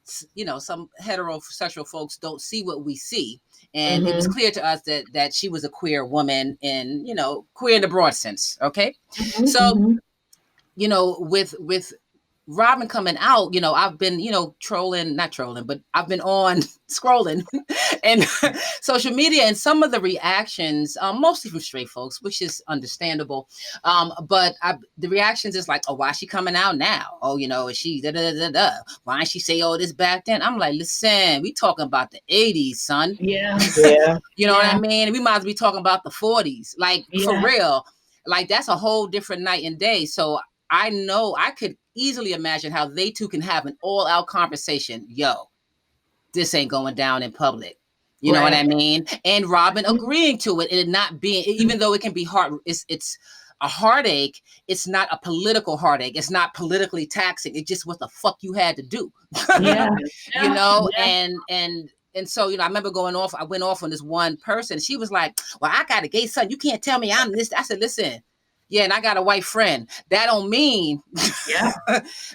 [SPEAKER 1] some heterosexual folks don't see what we see, and it was
[SPEAKER 3] Mm-hmm.
[SPEAKER 1] clear to us that she was a queer woman, and queer in the broad sense. Okay, so
[SPEAKER 3] Mm-hmm.
[SPEAKER 1] with Robin coming out, I've been, not trolling, but I've been on scrolling and social media, and some of the reactions, mostly from straight folks, which is understandable. But the reactions is like, oh, why is she coming out now? Oh, is she da da da da? Why didn't she say all this back then? I'm like, listen, we talking about the 80s, son.
[SPEAKER 3] Yeah.
[SPEAKER 2] Yeah.
[SPEAKER 1] You know what I mean? We might as well be talking about the 40s, like for
[SPEAKER 3] Yeah.
[SPEAKER 1] real. Like that's a whole different night and day. So I know I could easily imagine how they two can have an all-out conversation. Yo, this ain't going down in public. You know what
[SPEAKER 3] Right.
[SPEAKER 1] I mean? And Robin agreeing to it, and it not being, even though it can be hard, it's a heartache. It's not a political heartache. It's not politically taxing. It's just what the fuck you had to do.
[SPEAKER 3] Yeah.
[SPEAKER 1] you
[SPEAKER 3] Yeah.
[SPEAKER 1] know,
[SPEAKER 3] Yeah.
[SPEAKER 1] and so, I remember I went off on this one person. She was like, well, I got a gay son. You can't tell me I'm this. I said, listen, yeah, and I got a white friend. That don't mean
[SPEAKER 3] Yeah.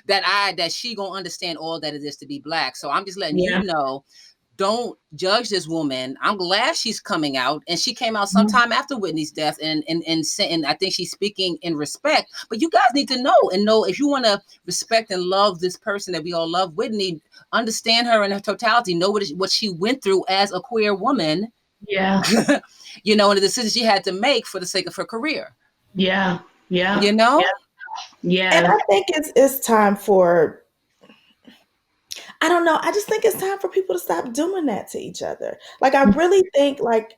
[SPEAKER 1] that she gonna understand all that it is to be black. So I'm just letting
[SPEAKER 3] Yeah.
[SPEAKER 1] you know, don't judge this woman. I'm glad she's coming out, and she came out
[SPEAKER 3] Mhm.
[SPEAKER 1] sometime after Whitney's death, and I think she's speaking in respect. But you guys need to know if you want to respect and love this person that we all love, Whitney, understand her in her totality, know what she went through as a queer woman,
[SPEAKER 3] Yeah.
[SPEAKER 1] and the decision she had to make for the sake of her career.
[SPEAKER 3] Yeah. Yeah.
[SPEAKER 1] You
[SPEAKER 3] Yeah.
[SPEAKER 1] know?
[SPEAKER 2] And
[SPEAKER 3] Yeah.
[SPEAKER 2] I think it's time for, I don't know, I just think it's time for people to stop doing that to each other. Like I really think like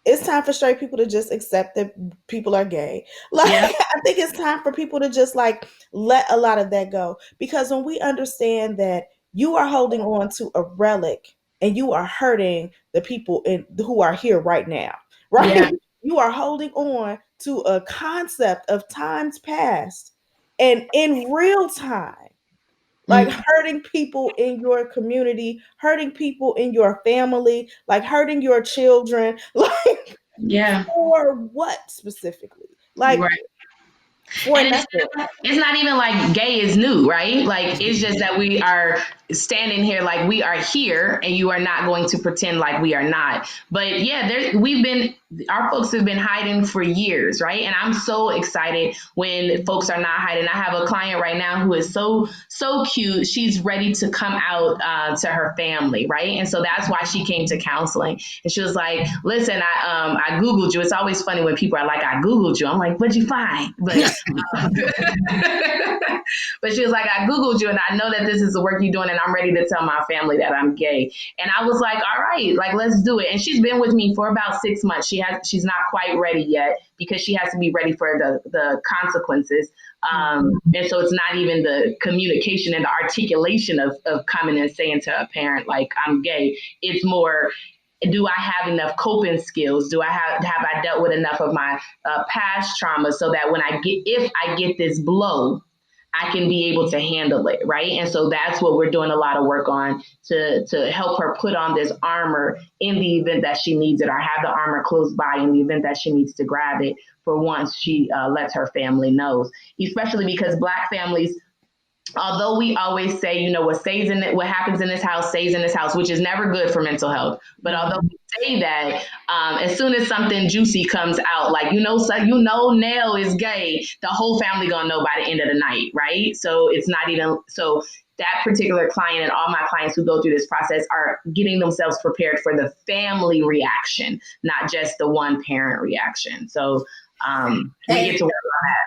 [SPEAKER 2] it's time for straight people to just accept that people are gay. Like
[SPEAKER 3] Yeah.
[SPEAKER 2] I think it's time for people to just like let a lot of that go, because when we understand that you are holding on to a relic and you are hurting the people who are here right now,
[SPEAKER 3] Yeah.
[SPEAKER 2] right? You are holding on to a concept of times past and in real time, like
[SPEAKER 3] Mm.
[SPEAKER 2] hurting people in your community, hurting people in your family, like hurting your children. Like
[SPEAKER 3] Yeah.
[SPEAKER 2] for what specifically? Like
[SPEAKER 3] Right.
[SPEAKER 2] for
[SPEAKER 3] And
[SPEAKER 2] nothing.
[SPEAKER 3] it's not even like gay is new, right? Like it's just that we are standing here like we are here and you are not going to pretend like we are not. But yeah, our folks have been hiding for years, right? And I'm so excited when folks are not hiding. I have a client right now who is so cute. She's ready to come out to her family, right? And so that's why she came to counseling. And she was like, "Listen, I googled you." It's always funny when people are like, "I googled you." I'm like, "What'd you find?" But but she was like, I Googled you and I know that this is the work you're doing and I'm ready to tell my family that I'm gay. And I was like, all right, like, let's do it. And she's been with me for about 6 months. She's not quite ready yet because she has to be ready for the consequences. And so it's not even the communication and the articulation of coming and saying to a parent, like, I'm gay. It's more, do I have enough coping skills? Have I dealt with enough of my past trauma so that if I get this blow, I can be able to handle it, right? And so that's what we're doing a lot of work on to help her put on this armor in the event that she needs it, or have the armor close by in the event that she needs to grab it for once she lets her family know. Especially because Black families, although we always say, what happens in this house stays in this house, which is never good for mental health. But although we say that, as soon as something juicy comes out, like, Nell is gay, the whole family gonna know by the end of the night, right? So it's not even, so that particular client and all my clients who go through this process are getting themselves prepared for the family reaction, not just the one parent reaction. So We
[SPEAKER 1] And
[SPEAKER 3] get to work on that.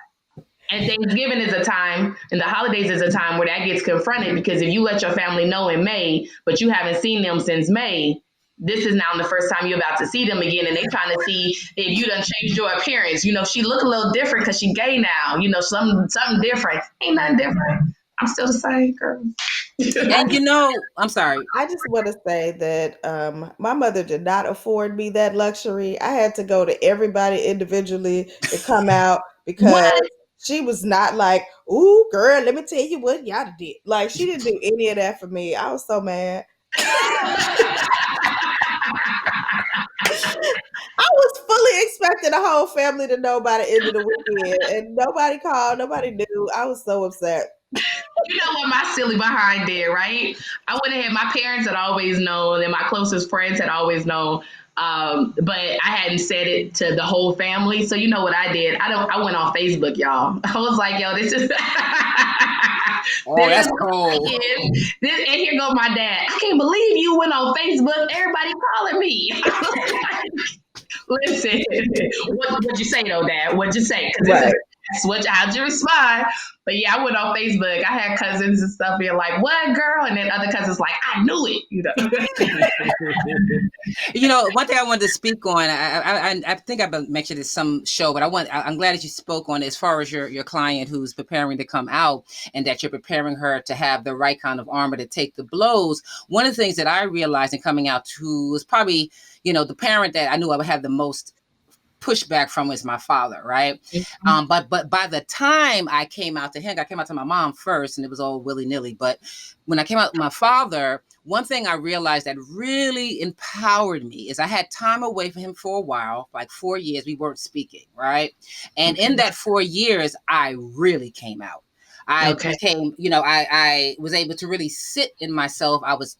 [SPEAKER 3] And Thanksgiving is a time, and the holidays is a time where that gets confronted, because if you let your family know in May, but you haven't seen them since May, this is now the first time you're about to see them again, and they trying to see if you done changed your appearance. She look a little different because she gay now. Something different. Ain't nothing different. I'm still the same girl.
[SPEAKER 1] and I'm sorry.
[SPEAKER 2] I just want to say that my mother did not afford me that luxury. I had to go to everybody individually to come out because
[SPEAKER 3] What?
[SPEAKER 2] she was not like, "Ooh, girl, let me tell you what y'all did." Like she didn't do any of that for me. I was so mad. I was fully expecting the whole family to know by the end of the weekend, and nobody called, nobody knew. I was so upset.
[SPEAKER 3] You know what my silly behind did, right? I went ahead. My parents had always known, and my closest friends had always known. But I hadn't said it to the whole family. So you know what I did? I went on Facebook, y'all. I was like, yo, this is
[SPEAKER 1] Oh,
[SPEAKER 3] this
[SPEAKER 1] that's
[SPEAKER 3] is what
[SPEAKER 1] cold.
[SPEAKER 3] it is. And here goes my dad. I can't believe you went on Facebook. Everybody calling me. Listen, what'd you say though, Dad? What'd you say? Because this is
[SPEAKER 2] Right.
[SPEAKER 3] that's what how'd you respond? But yeah, I went on Facebook. I had cousins and stuff being like, "What, girl?" And then other cousins like, "I knew it."
[SPEAKER 1] One thing I wanted to speak on, I think I've mentioned this some show, but I'm glad that you spoke on it as far as your client who's preparing to come out, and that you're preparing her to have the right kind of armor to take the blows. One of the things that I realized in coming out to was probably, the parent that I knew I would have the most pushback from was my father, right? But by the time I came out to him, I came out to my mom first, and it was all willy nilly. But when I came out to my father, one thing I realized that really empowered me is I had time away from him for a while, like 4 years. We weren't speaking, right? And in that 4 years, I really came out. I
[SPEAKER 3] Okay.
[SPEAKER 1] became, I was able to really sit in myself. I was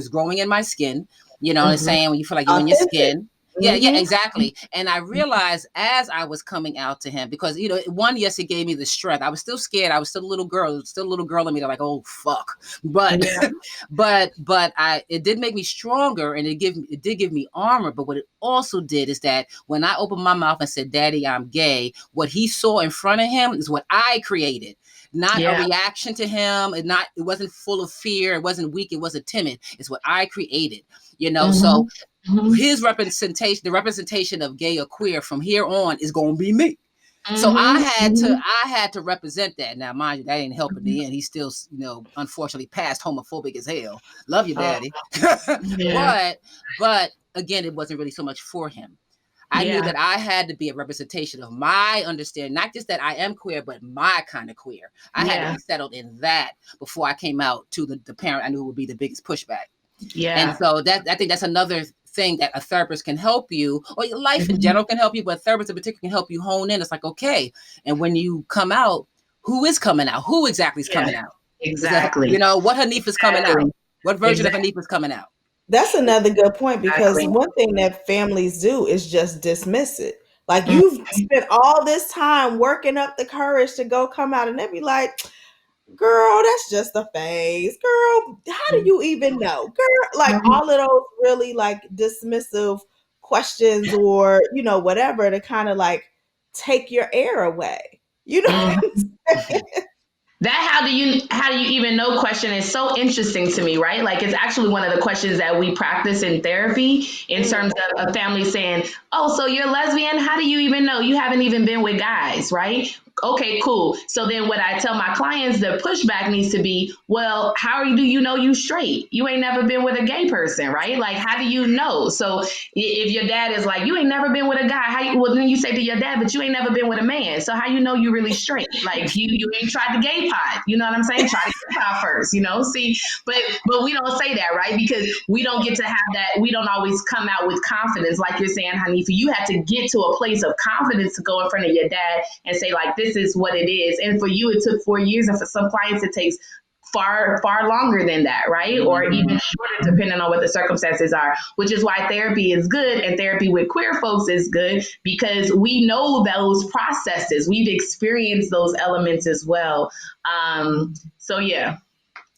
[SPEAKER 1] growing in my skin. You know what I'm
[SPEAKER 3] Mm-hmm.
[SPEAKER 1] saying? When you feel like you're in your
[SPEAKER 2] Authentic.
[SPEAKER 1] skin. Yeah, yeah,
[SPEAKER 2] Hmm.
[SPEAKER 1] exactly. And I realized as I was coming out to him, because yes, it gave me the strength. I was still scared. I was still a little girl. There was still a little girl in me that like, oh fuck. But
[SPEAKER 3] Yeah.
[SPEAKER 1] but it did make me stronger, and it did give me armor. But what it also did is that when I opened my mouth and said, "Daddy, I'm gay," what he saw in front of him is what I created. Not a
[SPEAKER 3] Yeah.
[SPEAKER 1] reaction to him. It wasn't full of fear. It wasn't weak. It wasn't timid. It's what I created. So
[SPEAKER 3] Mm-hmm. Mm-hmm.
[SPEAKER 1] his representation, the representation of gay or queer from here on is going to be me. So
[SPEAKER 3] Mm-hmm. Mm-hmm.
[SPEAKER 1] I had to represent that. Now, mind you, that ain't helping the end. He's still, unfortunately past homophobic as hell. Love you,
[SPEAKER 3] Oh,
[SPEAKER 1] daddy.
[SPEAKER 3] yeah.
[SPEAKER 1] but again, it wasn't really so much for him. I knew
[SPEAKER 3] Yeah.
[SPEAKER 1] that I had to be a representation of my understanding, not just that I am queer, but my kind of queer. I had to
[SPEAKER 3] Yeah.
[SPEAKER 1] be settled in that before I came out to the parent I knew would be the biggest pushback. And
[SPEAKER 3] Yeah.
[SPEAKER 1] so that I think that's another thing that a therapist can help you, or your life in
[SPEAKER 3] Mm-hmm.
[SPEAKER 1] general can help you, but a therapist in particular can help you hone in. It's like, okay, and when you come out, who is coming out? Who exactly is
[SPEAKER 3] Yeah.
[SPEAKER 1] coming out? Is that,
[SPEAKER 3] Exactly.
[SPEAKER 1] what Hanif is coming out?
[SPEAKER 3] Exactly.
[SPEAKER 1] What version of
[SPEAKER 3] Exactly.
[SPEAKER 1] Hanif is coming out?
[SPEAKER 2] That's another good point because
[SPEAKER 3] Exactly.
[SPEAKER 2] one thing that families do is just dismiss it. Like
[SPEAKER 3] Mm-hmm.
[SPEAKER 2] you've spent all this time working up the courage to go come out, and they be like, "Girl, that's just a phase. Girl, how do you even know? Girl," like all of those really like dismissive questions or, whatever to kind of like take your air away. You know
[SPEAKER 3] Mm-hmm.
[SPEAKER 2] what I'm saying?
[SPEAKER 3] That how do you even know question is so interesting to me, right? Like it's actually one of the questions that we practice in therapy in
[SPEAKER 2] Mm,
[SPEAKER 3] terms of a family saying, "Oh, so you're lesbian? How do you even know? You haven't even been with guys, right?" Okay, cool. So then what I tell my clients, the pushback needs to be, well, do you know you straight? You ain't never been with a gay person, right? Like, how do you know? So if your dad is like, you ain't never been with a guy, well, then you say to your dad, but you ain't never been with a man. So how you know you really straight? Like you ain't tried the gay pot. You know what I'm saying? Try the gay pot first, See, but we don't say that, right? Because we don't get to have that. We don't always come out with confidence. Like you're saying, Hanifah, you had to get to a place of confidence to go in front of your dad and say, like, this is what it is. And for you, it took 4 years. And for some clients, it takes far longer than that, right? Or even
[SPEAKER 1] Mhm.
[SPEAKER 3] shorter, depending on what the circumstances are, which is why therapy is good, and therapy with queer folks is good because we know those processes. We've experienced those elements as well. So yeah.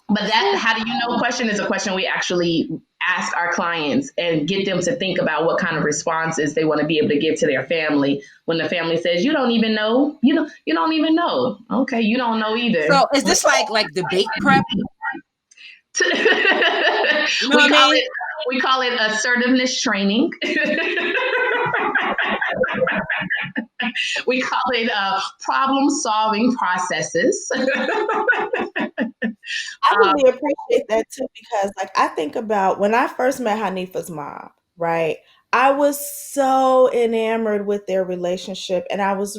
[SPEAKER 3] But that how do you know question is a question we actually ask our clients and get them to think about what kind of responses they want to be able to give to their family when the family says you don't even know, you don't even know. Okay, you don't know either.
[SPEAKER 1] So is this like debate prep? You know what I
[SPEAKER 3] we call
[SPEAKER 1] mean?
[SPEAKER 3] it we call it assertiveness training. We call it problem solving processes.
[SPEAKER 2] I really appreciate that too because, like, I think about when I first met Hanifah's mom, right? I was so enamored with their relationship, and I was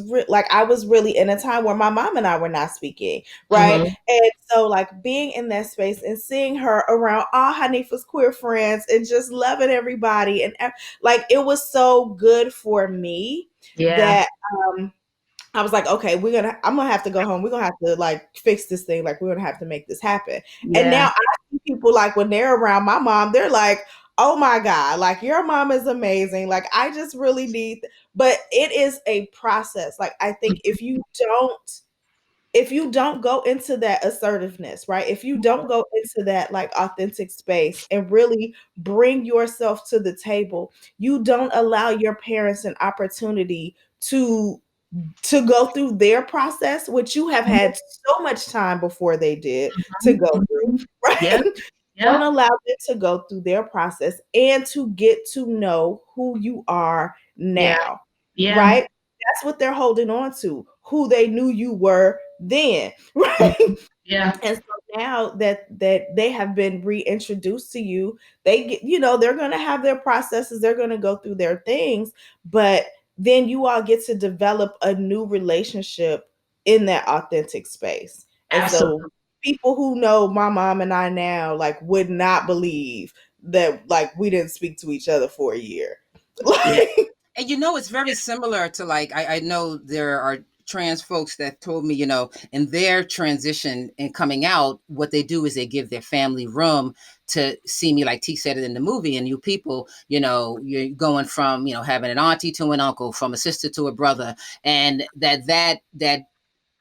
[SPEAKER 2] really in a time where my mom and I were not speaking, right?
[SPEAKER 3] Mhm.
[SPEAKER 2] And so, like, being in that space and seeing her around all Hanifah's queer friends and just loving everybody, and like, it was so good for me
[SPEAKER 3] Yeah,
[SPEAKER 2] that I was like, okay, I'm gonna have to go home. We're gonna have to like fix this thing. Like, we're gonna have to make this happen. And
[SPEAKER 3] yeah,
[SPEAKER 2] now I see people like when they're around my mom, they're like, oh my God, like your mom is amazing. Like, I just really but it is a process. Like, I think if you don't go into that assertiveness, right? If you don't go into that like authentic space and really bring yourself to the table, you don't allow your parents an opportunity to go through their process, which you have had so much time before they did to go through,
[SPEAKER 3] mhm.
[SPEAKER 2] right?
[SPEAKER 3] Yep,
[SPEAKER 2] Don't
[SPEAKER 3] yep,
[SPEAKER 2] allow them to go through their process and to get to know who you are
[SPEAKER 3] yeah,
[SPEAKER 2] now,
[SPEAKER 3] yeah,
[SPEAKER 2] right? That's what they're holding on to, who they knew you were then, right?
[SPEAKER 3] mhm, yeah,
[SPEAKER 2] And so now that they have been reintroduced to you, they get, they're going to have their processes, they're going to go through their things, but then you all get to develop a new relationship in that authentic space. And so
[SPEAKER 3] absolutely.
[SPEAKER 2] people who know my mom and I now like would not believe that like we didn't speak to each other for a year.
[SPEAKER 3] Yeah,
[SPEAKER 2] Like,
[SPEAKER 1] And it's very similar to like I know there are trans folks that told me, in their transition and coming out, what they do is they give their family room to see me, like T said it in the movie. And you people, you're going from, having an auntie to an uncle, from a sister to a brother, and that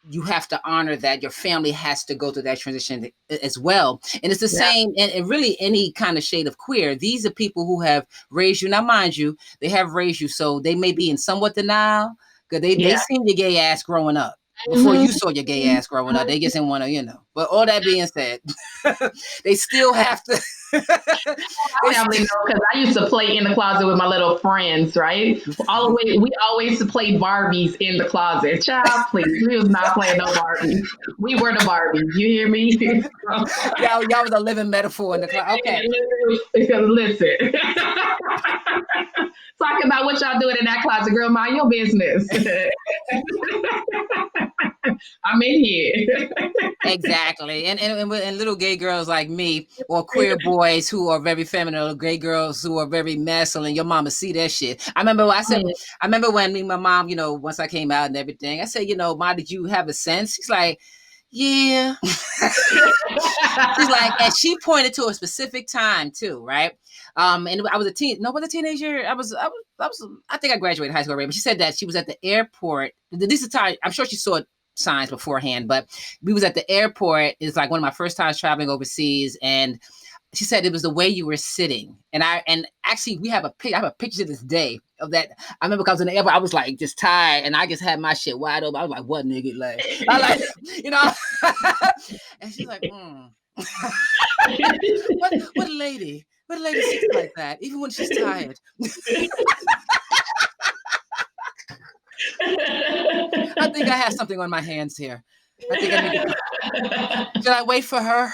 [SPEAKER 1] you have to honor that your family has to go through that transition as well. And it's the
[SPEAKER 3] yeah,
[SPEAKER 1] same, and really any kind of shade of queer. These are people who have raised you. Now, mind you, they have raised you, so they may be in somewhat denial because they
[SPEAKER 3] yeah.
[SPEAKER 1] seen your gay ass growing up. Before
[SPEAKER 3] Mhm,
[SPEAKER 1] you saw your gay
[SPEAKER 3] mhm,
[SPEAKER 1] ass growing up, they just
[SPEAKER 3] mhm.
[SPEAKER 1] didn't want to. But all that being said, they still have to. they
[SPEAKER 3] Family
[SPEAKER 1] still,
[SPEAKER 3] know because I used to play in the closet with my little friends, right? All the way, we always play Barbies in the closet. Child, please, we was not playing no Barbies. We were the Barbies. You hear me?
[SPEAKER 1] y'all was a living metaphor in the class. Okay.
[SPEAKER 3] Listen, talking about what y'all doing in that closet, girl. Mind your business. I'm in here.
[SPEAKER 1] Exactly. And little gay girls like me, or queer boys who are very feminine, or gay girls who are very masculine, your mama see that shit. I remember when me and my mom, once I came out and everything, I said, Ma, did you have a sense? She's like, yeah. She's like, and she pointed to a specific time too, right? And I was was a teenager. I think I graduated high school already, but she said that she was at the airport. This is time, I'm sure she saw signs beforehand, but we was at the airport. It's like one of my first times traveling overseas, and she said it was the way you were sitting. And actually we have I have a picture to this day of that. I remember because I was in the airport, I was like just tired and I just had my shit wide open. I was like, what nigga? Like I like, you know. And she's like, what a lady. What a lady sits like that, even when she's tired. I think I have something on my hands here. I think I need to. Should I wait for her?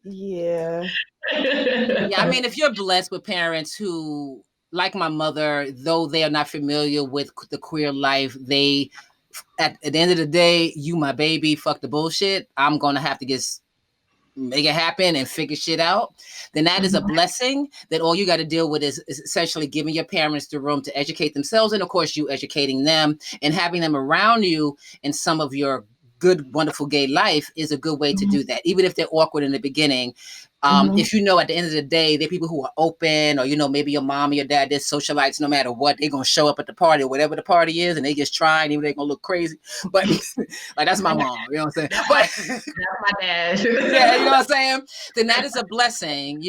[SPEAKER 2] yeah.
[SPEAKER 1] Yeah, I mean, if you're blessed with parents who, like my mother, though they are not familiar with the queer life, they, at the end of the day, you my baby, fuck the bullshit. I'm gonna have to just make it happen and figure shit out. Then that is a
[SPEAKER 3] Mhm.
[SPEAKER 1] blessing. That all you got to deal with is essentially giving your parents the room to educate themselves, and of course, you educating them and having them around you in some of your good, wonderful gay life is a good way to
[SPEAKER 3] Mhm.
[SPEAKER 1] do that, even if they're awkward in the beginning.
[SPEAKER 3] Mhm.
[SPEAKER 1] If you know at the end of the day, they're people who are open, or maybe your mom or your dad, they're socialites no matter what, they're gonna show up at the party, whatever the party is, and they just try, and even they're gonna look crazy. But like that's my mom, you know what I'm saying?
[SPEAKER 3] That's my
[SPEAKER 1] But
[SPEAKER 3] that's my dad.
[SPEAKER 1] yeah, you know what I'm saying? Then that is a blessing.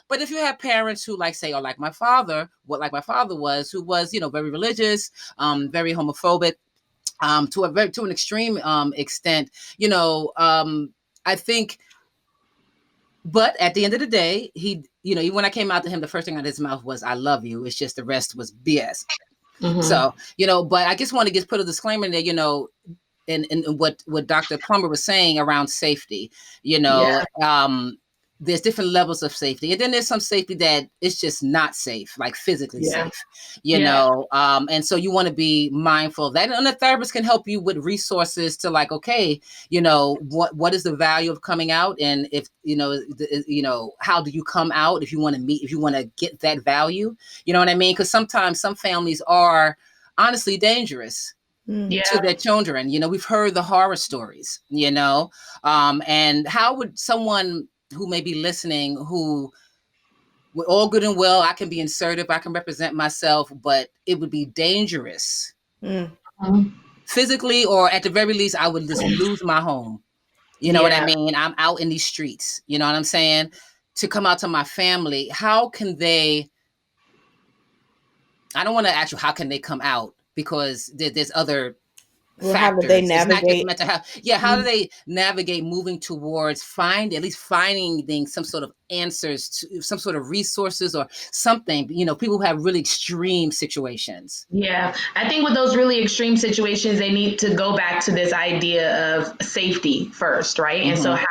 [SPEAKER 1] But if you have parents who like say, or like my father, what like my father was, who was, very religious, very homophobic, to an extreme extent, I think. But at the end of the day, even when I came out to him, the first thing out of his mouth was, "I love you." It's just the rest was BS.
[SPEAKER 3] Mhm.
[SPEAKER 1] So, but I just want to just put a disclaimer in there, and what Dr. Plummer was saying around safety, you
[SPEAKER 3] Yeah.
[SPEAKER 1] know, um, there's different levels of safety, and then there's some safety that is just not safe, like physically
[SPEAKER 3] Yeah.
[SPEAKER 1] safe,
[SPEAKER 3] Yeah.
[SPEAKER 1] and so you want to be mindful of that. And a therapist can help you with resources to like, okay, what is the value of coming out, and if how do you come out if you want to get that value, you know what I mean? Because sometimes some families are honestly dangerous
[SPEAKER 2] Mm.
[SPEAKER 1] to
[SPEAKER 3] Yeah.
[SPEAKER 1] their children. We've heard the horror stories. And how would someone who may be listening, who with all good and well, I can be assertive, I can represent myself, but it would be dangerous
[SPEAKER 2] Mm.
[SPEAKER 3] Mhm.
[SPEAKER 1] physically, or at the very least, I would just lose my home. You know what I
[SPEAKER 3] Yeah.
[SPEAKER 1] mean? I'm out in these streets. You know what I'm saying? To come out to my family, how can they? I don't want to ask you how can they come out, because there's other
[SPEAKER 2] Well, how do they
[SPEAKER 1] factors. It's not just
[SPEAKER 2] navigate?
[SPEAKER 1] mental health. Yeah, how do
[SPEAKER 2] Mm.
[SPEAKER 1] they navigate moving towards at least finding some sort of answers, to some sort of resources or something? People who have really extreme situations.
[SPEAKER 3] Yeah, I think with those really extreme situations, they need to go back to this idea of safety first, right? And so
[SPEAKER 1] Mm-hmm.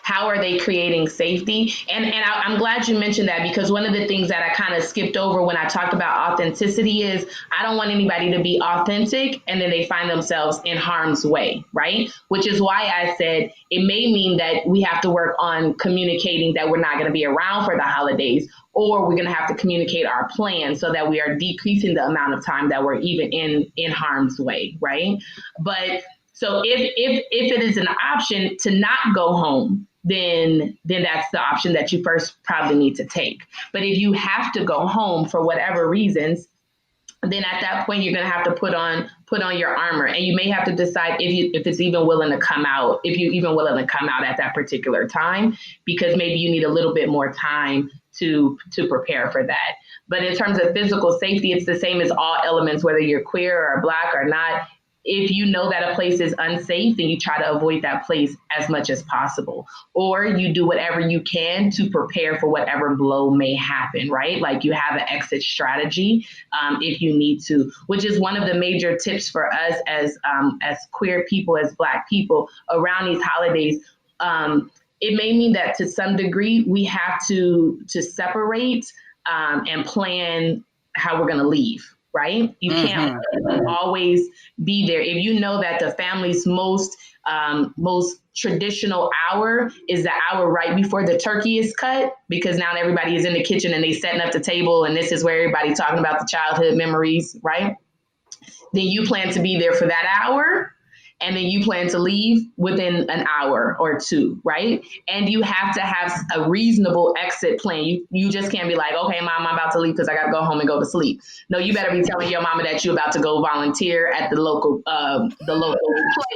[SPEAKER 3] how are they creating safety? And I'm glad you mentioned that, because one of the things that I kind of skipped over when I talked about authenticity is I don't want anybody to be authentic and then they find themselves in harm's way, right? Which is why I said it may mean that we have to work on communicating that we're not going to be around for the holidays, or we're going to have to communicate our plan so that we are decreasing the amount of time that we're even in harm's way, right? But so if it is an option to not go home, then that's the option that you first probably need to take. But if you have to go home for whatever reasons, then at that point you're going to have to put on your armor, and you may have to decide if it's even willing to come out, if you're even willing to come out at that particular time, because maybe you need a little bit more time to prepare for that. But in terms of physical safety, it's the same as all elements, whether you're queer or black or not. If you know that a place is unsafe, then you try to avoid that place as much as possible, or you do whatever you can to prepare for whatever blow may happen, right? Like you have an exit strategy, if you need to, which is one of the major tips for us as queer people, as Black people around these holidays. It may mean that to some degree we have to separate, and plan how we're going to leave. Right? You can't
[SPEAKER 1] Mm-hmm.
[SPEAKER 3] always be there. If you know that the family's most traditional hour is the hour right before the turkey is cut, because now everybody is in the kitchen and they setting up the table, and this is where everybody's talking about the childhood memories, right? Then you plan to be there for that hour, and then you plan to leave within an hour or two, right? And you have to have a reasonable exit plan. You just can't be like, okay, mom, I'm about to leave because I got to go home and go to sleep. No, you better be telling your mama that you're about to go volunteer at the local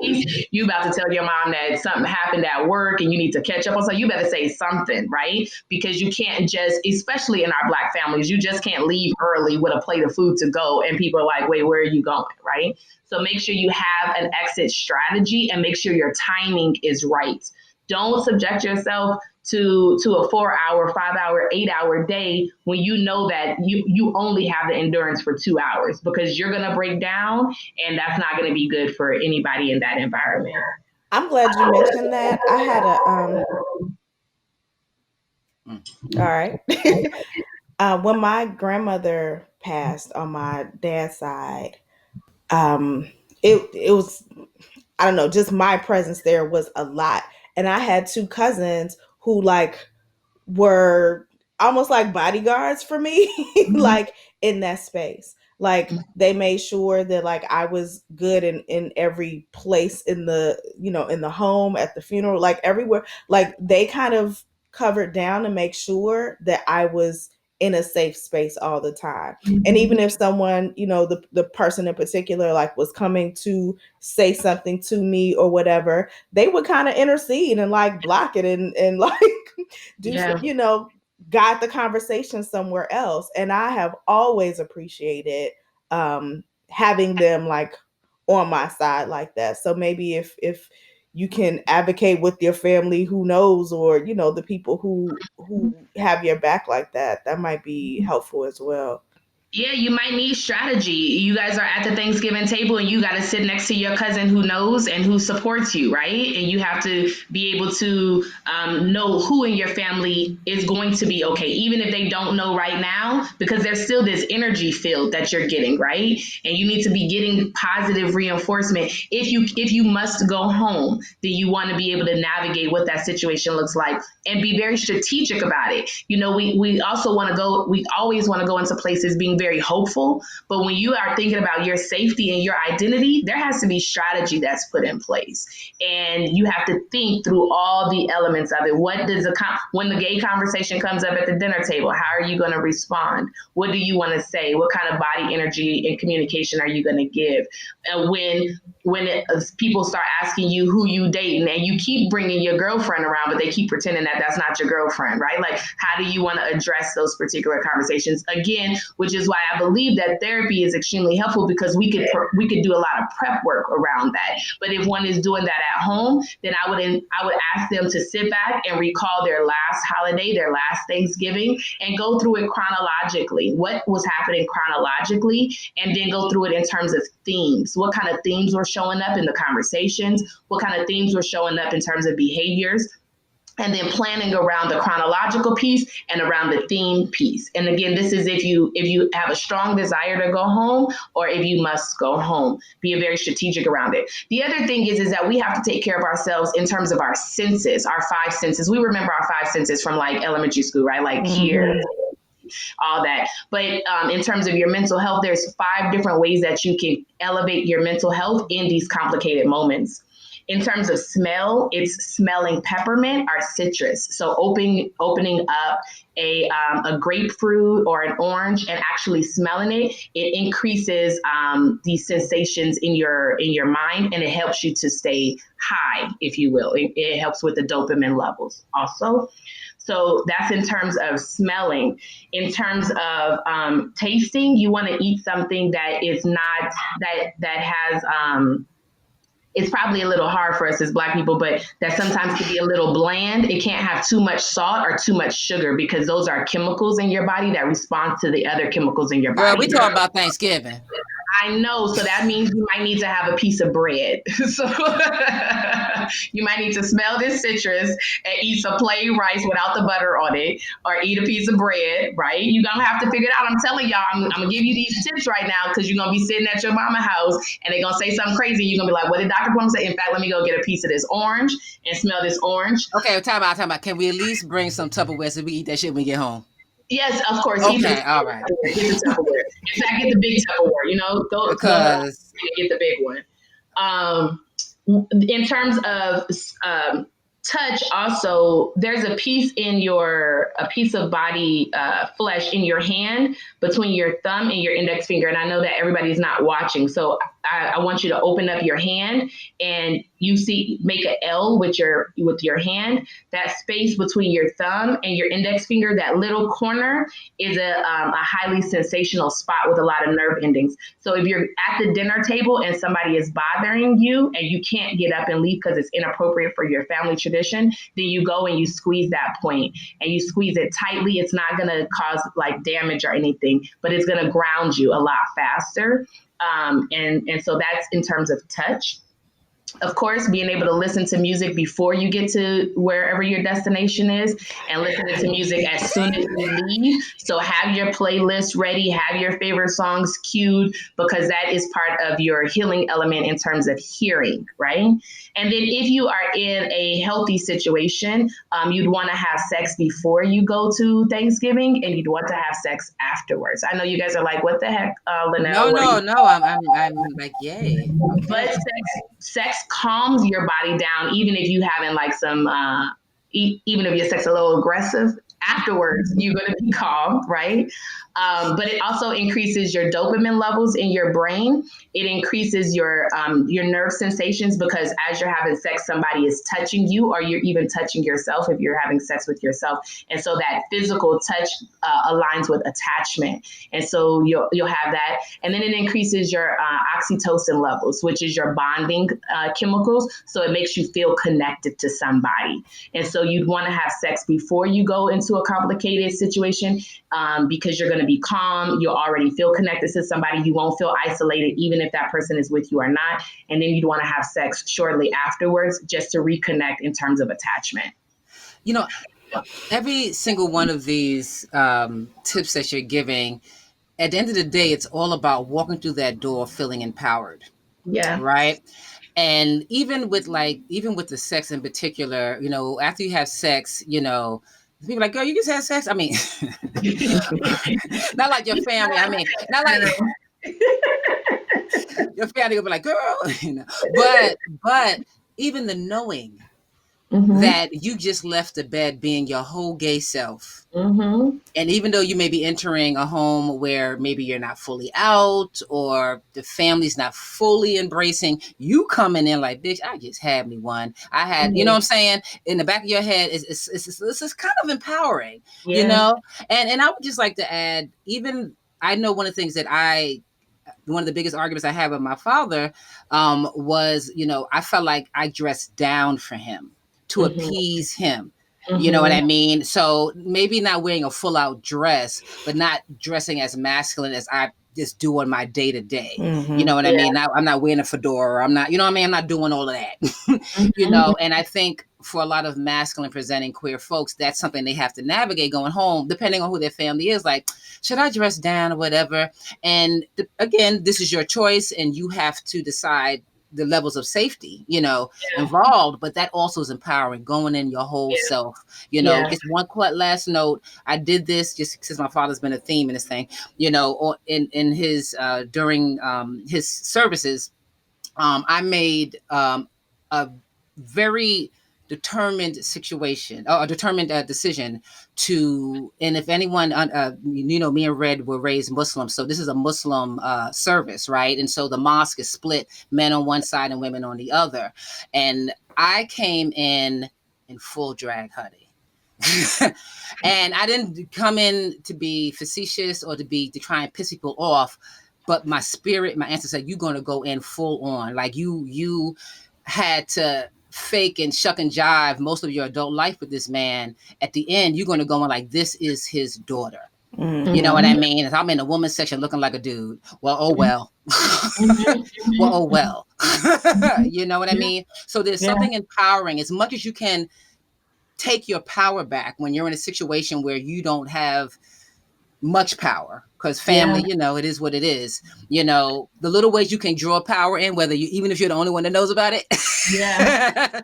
[SPEAKER 3] place. You about to tell your mom that something happened at work and you need to catch up on. So you better say something, right? Because you can't just, especially in our Black families, you just can't leave early with a plate of food to go and people are like, wait, where are you going, right? So make sure you have an exit strategy and make sure your timing is right. Don't subject yourself to a 4 hour, 5 hour, 8 hour day when you know that you only have the endurance for 2 hours, because you're gonna break down, and that's not gonna be good for anybody in that environment.
[SPEAKER 2] I'm glad you mentioned that. I had a all right. When my grandmother passed on my dad's side, um, it was, I don't know, just my presence there was a lot, and I had two cousins who like were almost like bodyguards for me,
[SPEAKER 3] Mm-hmm.
[SPEAKER 2] like in that space. Like they made sure that like I was good in every place in the, in the home, at the funeral, like everywhere. Like they kind of covered down to make sure that I was in a safe space all the time. And even if someone, the person in particular like was coming to say something to me or whatever, they would kind of intercede and like block it and like do,
[SPEAKER 3] Yeah.
[SPEAKER 2] guide the conversation somewhere else. And I have always appreciated having them like on my side like that. So maybe if you can advocate with your family, who knows, or the people who have your back like that, that might be helpful as well.
[SPEAKER 3] Yeah, you might need strategy. You guys are at the Thanksgiving table and you got to sit next to your cousin who knows and who supports you, right? And you have to be able to know who in your family is going to be okay, even if they don't know right now, because there's still this energy field that you're getting, right? And you need to be getting positive reinforcement. If you must go home, then you want to be able to navigate what that situation looks like and be very strategic about it. We also want to go, we always want to go into places being very hopeful, but when you are thinking about your safety and your identity, there has to be strategy that's put in place. And you have to think through all the elements of it. What does when the gay conversation comes up at the dinner table, how are you going to respond? What do you want to say? What kind of body energy and communication are you going to give? And people start asking you who you dating and you keep bringing your girlfriend around, but they keep pretending that that's not your girlfriend, right? Like, how do you want to address those particular conversations? Again, which is why I believe that therapy is extremely helpful, because we could do a lot of prep work around that. But if one is doing that at home, then I would ask them to sit back and recall their last holiday, their last Thanksgiving, and go through it chronologically. What was happening chronologically, and then go through it in terms of themes. What kind of themes were showing up in the conversations? What kind of themes were showing up in terms of behaviors? And then planning around the chronological piece and around the theme piece. And again, this is if you have a strong desire to go home, or if you must go home. Be very strategic around it. The other thing is that we have to take care of ourselves in terms of our senses, our five senses. We remember our five senses from like elementary school, right? Like hear, all that. But in terms of your mental health, there's 5 different ways that you can elevate your mental health in these complicated moments. In terms of smell, it's smelling peppermint or citrus. So opening up a grapefruit or an orange and actually smelling it, it increases these sensations in your mind, and it helps you to stay high, if you will. It helps with the dopamine levels also. So that's in terms of smelling. In terms of tasting, you want to eat something that is not that has it's probably a little hard for us as Black people, but that sometimes can be a little bland. It can't have too much salt or too much sugar, because those are chemicals in your body that respond to the other chemicals in your
[SPEAKER 1] Girl,
[SPEAKER 3] body.
[SPEAKER 1] we talking about Thanksgiving.
[SPEAKER 3] I know. So that means you might need to have a piece of bread. So you might need to smell this citrus and eat some plain rice without the butter on it, or eat a piece of bread, right? You're going to have to figure it out. I'm telling y'all, I'm going to give you these tips right now, because you're going to be sitting at your mama house and they're going to say something crazy. You're going to be like, what did Dr. Plum say? In fact, let me go get a piece of this orange and smell this orange.
[SPEAKER 1] Okay, time out. Can we at least bring some Tupperware so we eat that shit when we get home?
[SPEAKER 3] Yes, of course.
[SPEAKER 1] Okay, all right.
[SPEAKER 3] Get the Tupperware. In fact, get the big Tupperware. Go
[SPEAKER 1] Because
[SPEAKER 3] get the big one. In terms of touch, also, there's a piece of body flesh in your hand between your thumb and your index finger. And I know that everybody's not watching, so I want you to open up your hand and make an L with your hand. That space between your thumb and your index finger, that little corner, is a highly sensational spot with a lot of nerve endings. So if you're at the dinner table and somebody is bothering you and you can't get up and leave because it's inappropriate for your family tradition, then you go and you squeeze that point and you squeeze it tightly. It's not going to cause like damage or anything, but it's going to ground you a lot faster. And so that's in terms of touch. Of course, being able to listen to music before you get to wherever your destination is, and listening to music as soon as you leave. So have your playlist ready, have your favorite songs queued, because that is part of your healing element in terms of hearing, right? And then if you are in a healthy situation, you'd want to have sex before you go to Thanksgiving, and you'd want to have sex afterwards. I know you guys are like, what the heck,
[SPEAKER 1] No,
[SPEAKER 3] Lanail? What are
[SPEAKER 1] no,
[SPEAKER 3] you?
[SPEAKER 1] no. I'm like, yay.
[SPEAKER 3] But
[SPEAKER 1] Okay.
[SPEAKER 3] sex calms your body down, even if you haven't like some, even if your sex a little aggressive. Afterwards, you're going to be calm, right? But it also increases your dopamine levels in your brain. It increases your nerve sensations, because as you're having sex, somebody is touching you, or you're even touching yourself if you're having sex with yourself. And so that physical touch aligns with attachment, and so you'll have that. And then it increases your oxytocin levels, which is your bonding chemicals. So it makes you feel connected to somebody. And so you'd want to have sex before you go into a complicated situation, because you're going to be calm. You'll already feel connected to somebody. You won't feel isolated, even if that person is with you or not. And then you'd want to have sex shortly afterwards, just to reconnect in terms of attachment.
[SPEAKER 1] You know, every single one of these tips that you're giving, at the end of the day, it's all about walking through that door feeling empowered,
[SPEAKER 3] Yeah.
[SPEAKER 1] right? And even with the sex in particular, after you have sex, people are like, girl, you just had sex. I mean, not like your family. I mean, not like your family will be like, girl, but even the knowing
[SPEAKER 3] Mm-hmm.
[SPEAKER 1] that you just left the bed being your whole gay self.
[SPEAKER 3] Mm-hmm.
[SPEAKER 1] And even though you may be entering a home where maybe you're not fully out, or the family's not fully embracing, you coming in like, bitch, I just had me one. I had, you know
[SPEAKER 3] Mm-hmm.
[SPEAKER 1] what I'm saying? In the back of your head, this is kind of empowering, you
[SPEAKER 3] Yeah.
[SPEAKER 1] know? And I would just like to add, even, I know one of the things that one of the biggest arguments I had with my father was, I felt like I dressed down for him to
[SPEAKER 3] Mm-hmm.
[SPEAKER 1] appease him. You know what
[SPEAKER 3] Mm-hmm.
[SPEAKER 1] I mean? So maybe not wearing a full out dress, but not dressing as masculine as I just do on my day to day. You know
[SPEAKER 2] Mm-hmm.
[SPEAKER 1] what I
[SPEAKER 3] Yeah.
[SPEAKER 1] mean? Now, I'm not wearing a fedora. I'm not, you know what I mean? I'm not doing all of that.
[SPEAKER 3] Mm-hmm.
[SPEAKER 1] And I think for a lot of masculine presenting queer folks, that's something they have to navigate going home, depending on who their family is. Like, should I dress down or whatever? And again, this is your choice, and you have to decide the levels of safety, involved, but that also is empowering, going in your whole
[SPEAKER 3] Yeah.
[SPEAKER 1] self.
[SPEAKER 3] Yeah.
[SPEAKER 1] Just one last note. I did this just since my father's been a theme in this thing, or in his during his services. I made a very determined situation, or a determined decision and if anyone, me and Red were raised Muslim, so this is a Muslim service, right? And so the mosque is split, men on one side and women on the other. And I came in full drag, honey. And I didn't come in to be facetious or to try and piss people off, but my spirit, my ancestor said, you're going to go in full on. Like you had to fake and shuck and jive most of your adult life with this man. At the end, you're going to go in like, this is his daughter. You know what
[SPEAKER 2] Mm-hmm.
[SPEAKER 1] I
[SPEAKER 3] Mm-hmm.
[SPEAKER 1] mean? If I'm in the woman's section looking like a dude, well, oh well. Well,
[SPEAKER 3] Mm-hmm.
[SPEAKER 1] oh well.
[SPEAKER 3] Mm-hmm.
[SPEAKER 1] You know what I
[SPEAKER 3] Yeah.
[SPEAKER 1] mean? So there's
[SPEAKER 3] Yeah.
[SPEAKER 1] something empowering, as much as you can take your power back when you're in a situation where you don't have much power, because
[SPEAKER 3] Yeah.
[SPEAKER 1] family, it is what it is. The little ways you can draw power in, whether you, even if you're the only one that knows about it,
[SPEAKER 3] Yeah.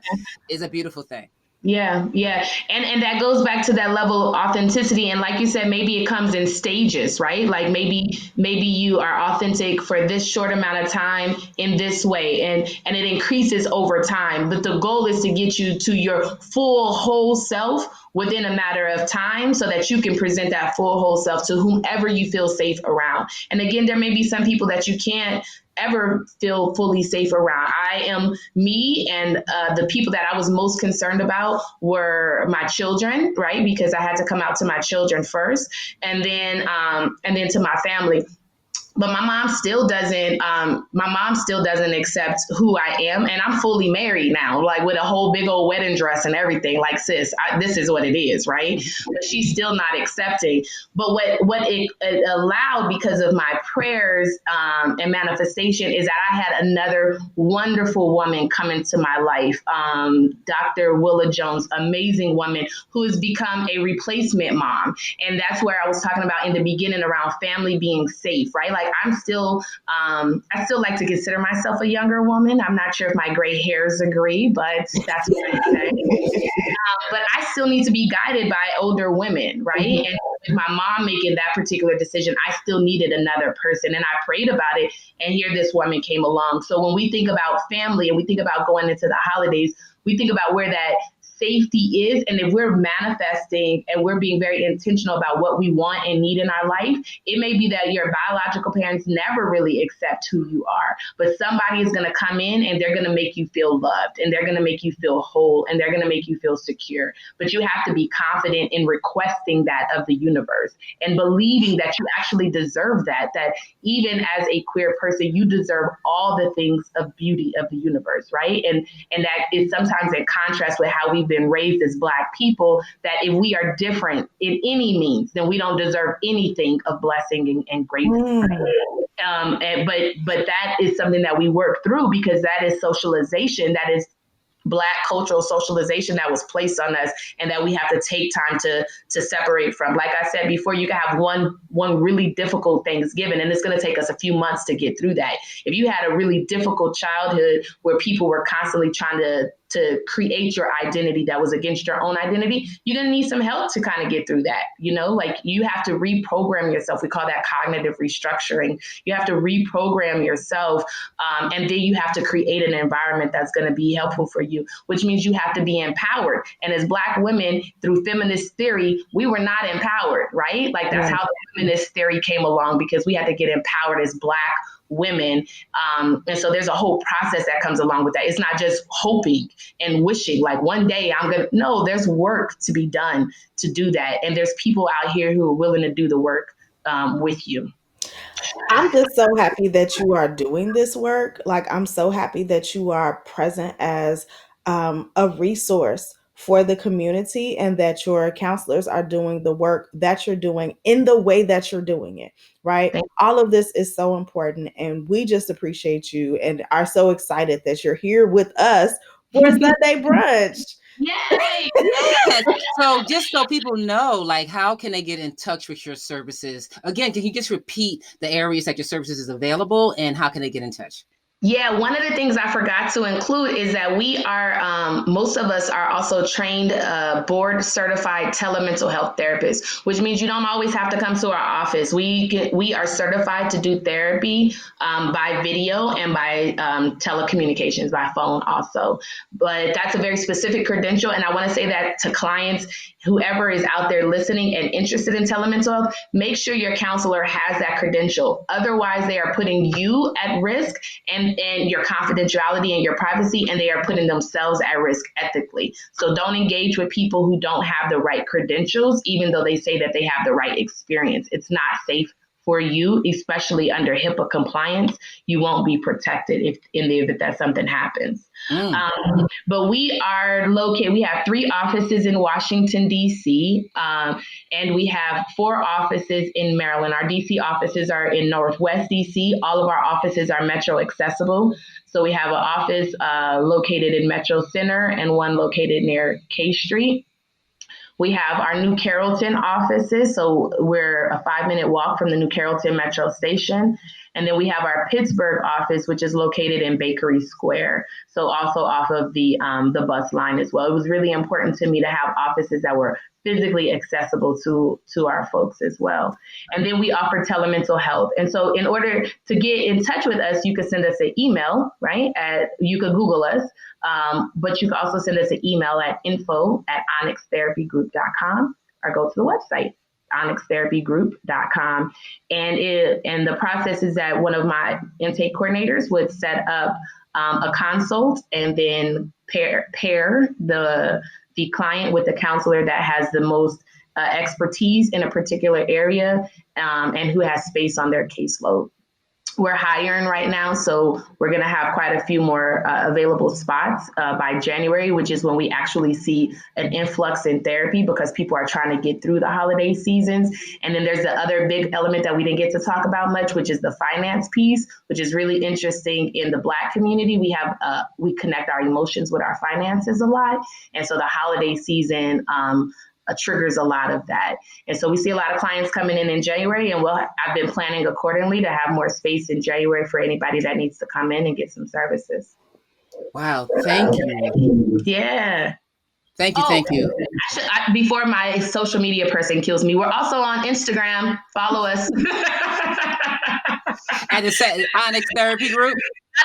[SPEAKER 1] is a beautiful thing.
[SPEAKER 3] Yeah, yeah. And that goes back to that level of authenticity. And like you said, maybe it comes in stages, right? Like maybe you are authentic for this short amount of time in this way, and it increases over time. But the goal is to get you to your full whole self within a matter of time, so that you can present that full whole self to whomever you feel safe around. And again, there may be some people that you can't ever feel fully safe around. I am me, and the people that I was most concerned about were my children, right? Because I had to come out to my children first, and then to my family. but my mom still doesn't accept who I am, and I'm fully married now, like with a whole big old wedding dress and everything. Like, sis, this is what it is, right? But she's still not accepting. But what it allowed, because of my prayers and manifestation, is that I had another wonderful woman come into my life, Dr. Willa Jones, amazing woman who has become a replacement mom. And that's where I was talking about in the beginning around family being safe, right? Like, I'm still, I still like to consider myself a younger woman. I'm not sure if my gray hairs agree, but that's what I say. But I still need to be guided by older women, right? Mm-hmm. And with my mom making that particular decision, I still needed another person. And I prayed about it. And here this woman came along. So when we think about family and we think about going into the holidays, we think about where that safety is. And if we're manifesting and we're being very intentional about what we want and need in our life, it may be that your biological parents never really accept who you are, but somebody is going to come in and they're going to make you feel loved, and they're going to make you feel whole, and they're going to make you feel secure. But you have to be confident in requesting that of the universe and believing that you actually deserve that even as a queer person, you deserve all the things of beauty of the universe, right? And that is sometimes in contrast with how we've been raised as Black people, that if we are different in any means, then we don't deserve anything of blessing and grace. But that is something that we work through, because that is socialization, that is Black cultural socialization that was placed on us, and that we have to take time to separate from. Like I said before, you can have one really difficult Thanksgiving, and it's going to take us a few months to get through that. If you had a really difficult childhood where people were constantly trying to create your identity that was against your own identity, you're going to need some help to kind of get through that. Like, you have to reprogram yourself. We call that cognitive restructuring. You have to reprogram yourself. And then you have to create an environment that's going to be helpful for you, which means you have to be empowered. And as Black women, through feminist theory, we were not empowered, right? Like, that's how the feminist theory came along, because we had to get empowered as Black women. And so there's a whole process that comes along with that. It's not just hoping and wishing, like, one day no, there's work to be done to do that. And there's people out here who are willing to do the work with you.
[SPEAKER 2] I'm just so happy that you are doing this work. Like, I'm so happy that you are present as a resource for the community, and that your counselors are doing the work that you're doing in the way that you're doing it, right? All of this is so important, and we just appreciate you and are so excited that you're here with us for Sunday Brunch.
[SPEAKER 3] Yay!
[SPEAKER 1] Yes. So just so people know, like, how can they get in touch with your services? Again, can you just repeat the areas that your services is available, and how can they get in touch?
[SPEAKER 3] Yeah, one of the things I forgot to include is that we are, most of us are also trained board certified telemental health therapists, which means you don't always have to come to our office. We are certified to do therapy by video and by telecommunications, by phone also. But that's a very specific credential. And I want to say that to clients, whoever is out there listening and interested in telemental health, make sure your counselor has that credential. Otherwise, they are putting you at risk and your confidentiality and your privacy, and they are putting themselves at risk ethically. So don't engage with people who don't have the right credentials, even though they say that they have the right experience. It's not safe for you, especially under HIPAA compliance. You won't be protected if in the event that something happens. But we are located, we have 3 offices in Washington, D.C., and we have 4 offices in Maryland. Our D.C. offices are in Northwest D.C. All of our offices are Metro accessible. So we have an office located in Metro Center and one located near K Street. We have our New Carrollton offices, so we're a 5-minute walk from the New Carrollton Metro Station. And then we have our Pittsburgh office, which is located in Bakery Square, so also off of the bus line as well. It was really important to me to have offices that were physically accessible to our folks as well. And then we offer telemental health. And so in order to get in touch with us, you can send us an email, right? You could Google us, but you can also send us an email at info@onyxtherapygroup.com, or go to the website, onyxtherapygroup.com. And the process is that one of my intake coordinators would set up a consult, and then pair the client with the counselor that has the most expertise in a particular area, and who has space on their caseload. we're hiring right now, so we're going to have quite a few more available spots by January, which is when we actually see an influx in therapy because people are trying to get through the holiday seasons. And then there's the other big element that we didn't get to talk about much, which is the finance piece, which is really interesting in the Black community. We connect our emotions with our finances a lot, and so the holiday season triggers a lot of that. And so we see a lot of clients coming in January, and I've been planning accordingly to have more space in January for anybody that needs to come in and get some services.
[SPEAKER 1] Wow. Thank you.
[SPEAKER 3] Yeah.
[SPEAKER 1] Thank you. Thank you.
[SPEAKER 3] Before my social media person kills me, we're also on Instagram. Follow us.
[SPEAKER 1] At the Onyx Therapy Group.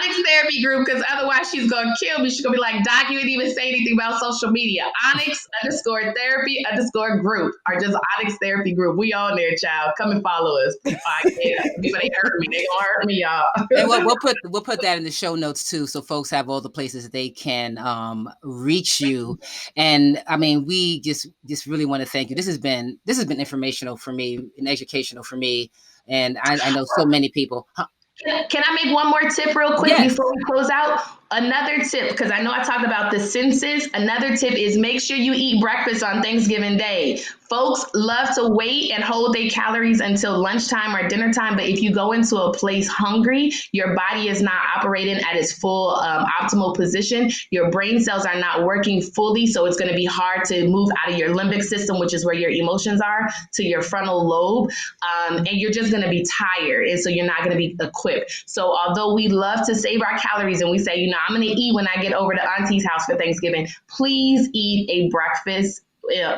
[SPEAKER 3] Onyx Therapy Group, because otherwise she's going to kill me. She's going to be like, Doc, you didn't even say anything about social media. Onyx_therapy_group, or just Onyx Therapy Group. We on there, child. Come and follow us. People they hurt me. They gonna hurt me, y'all.
[SPEAKER 1] And we'll put that in the show notes too, so folks have all the places that they can reach you. And I mean, we just really want to thank you. This has been informational for me and educational for me. And I know so many people.
[SPEAKER 3] Can I make one more tip real quick before we close out? Another tip, because I know I talked about the senses. Another tip is make sure you eat breakfast on Thanksgiving Day. Folks love to wait and hold their calories until lunchtime or dinner time. But if you go into a place hungry, your body is not operating at its full optimal position. Your brain cells are not working fully. So it's going to be hard to move out of your limbic system, which is where your emotions are, to your frontal lobe. And you're just going to be tired. And so you're not going to be equipped. So although we love to save our calories and we say, I'm going to eat when I get over to Auntie's house for Thanksgiving, please eat a breakfast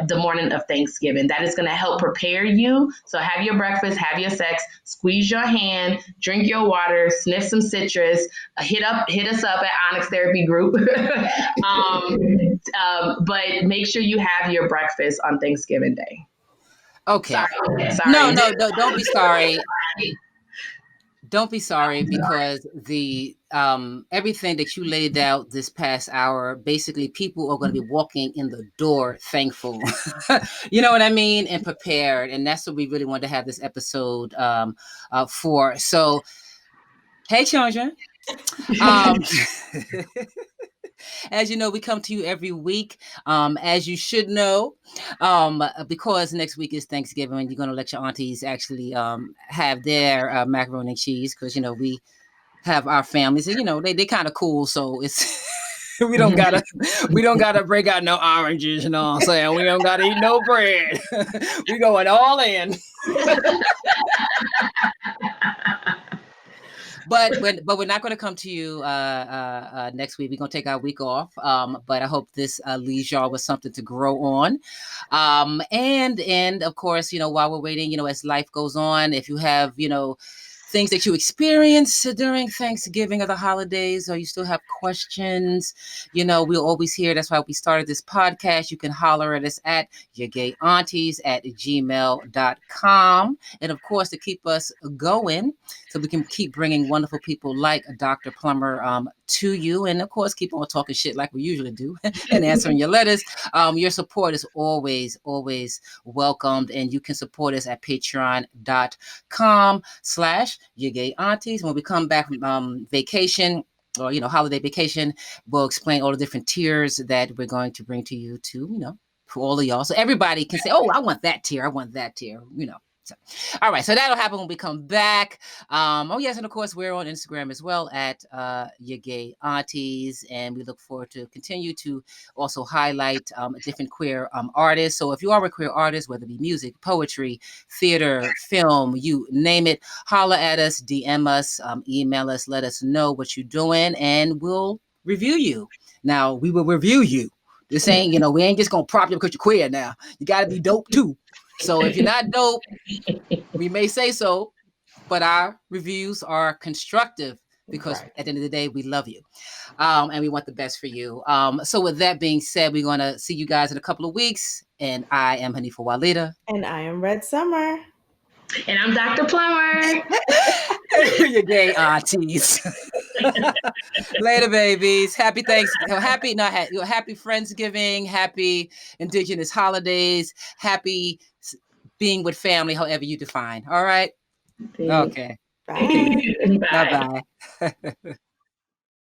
[SPEAKER 3] the morning of Thanksgiving. That is going to help prepare you. So have your breakfast, have your sex, squeeze your hand, drink your water, sniff some citrus, hit us up at Onyx Therapy Group. But make sure you have your breakfast on Thanksgiving Day.
[SPEAKER 1] Okay.
[SPEAKER 3] Sorry.
[SPEAKER 1] No, don't be sorry. Don't be sorry, because the everything that you laid out this past hour, basically people are going to be walking in the door thankful. You know what I mean? And prepared. And that's what we really wanted to have this episode for. So, hey, children. As you know, we come to you every week. As you should know, because next week is Thanksgiving, and you're going to let your aunties actually have their macaroni and cheese, because we have our families, and they kind of cool, so it's we don't gotta break out no oranges, you know what I'm saying? We don't gotta eat no bread. We going all in. But we're not going to come to you next week. We're going to take our week off. But I hope this leaves y'all with something to grow on. And of course, while we're waiting, as life goes on, if you have, things that you experience during Thanksgiving or the holidays, or you still have questions, we're always here. That's why we started this podcast. You can holler at us at yourgayaunties@gmail.com. And of course, to keep us going, so we can keep bringing wonderful people like Dr. Plummer to you. And of course, keep on talking shit like we usually do and answering your letters. Your support is always, always welcomed. And you can support us at patreon.com/yourgayaunties. When we come back from vacation, or holiday vacation, we'll explain all the different tiers that we're going to bring to you for all of y'all, so everybody can say, oh, I want that tier, So, all right, so that'll happen when we come back. Oh yes, and of course we're on Instagram as well at Your Gay Aunties, and we look forward to continue to also highlight different queer artists. So if you are a queer artist, whether it be music, poetry, theater, film, you name it, holler at us, DM us, email us, let us know what you're doing, and we'll review you. Now we will review you. This ain't, we ain't just gonna prop you because you're queer. Now you got to be dope too. So if you're not dope, we may say so, but our reviews are constructive, because at the end of the day, we love you. And we want the best for you. So with that being said, we're going to see you guys in a couple of weeks. And I am Hanifah Walida.
[SPEAKER 2] And I am Red Summer.
[SPEAKER 3] And I'm Dr. Plummer.
[SPEAKER 1] Your gay aunties. Later, babies. Happy Thanksgiving. Happy Friendsgiving. Happy Indigenous holidays. Happy being with family, however you define. All right? Okay.
[SPEAKER 2] Bye.
[SPEAKER 1] Bye
[SPEAKER 3] Bye.
[SPEAKER 1] bye.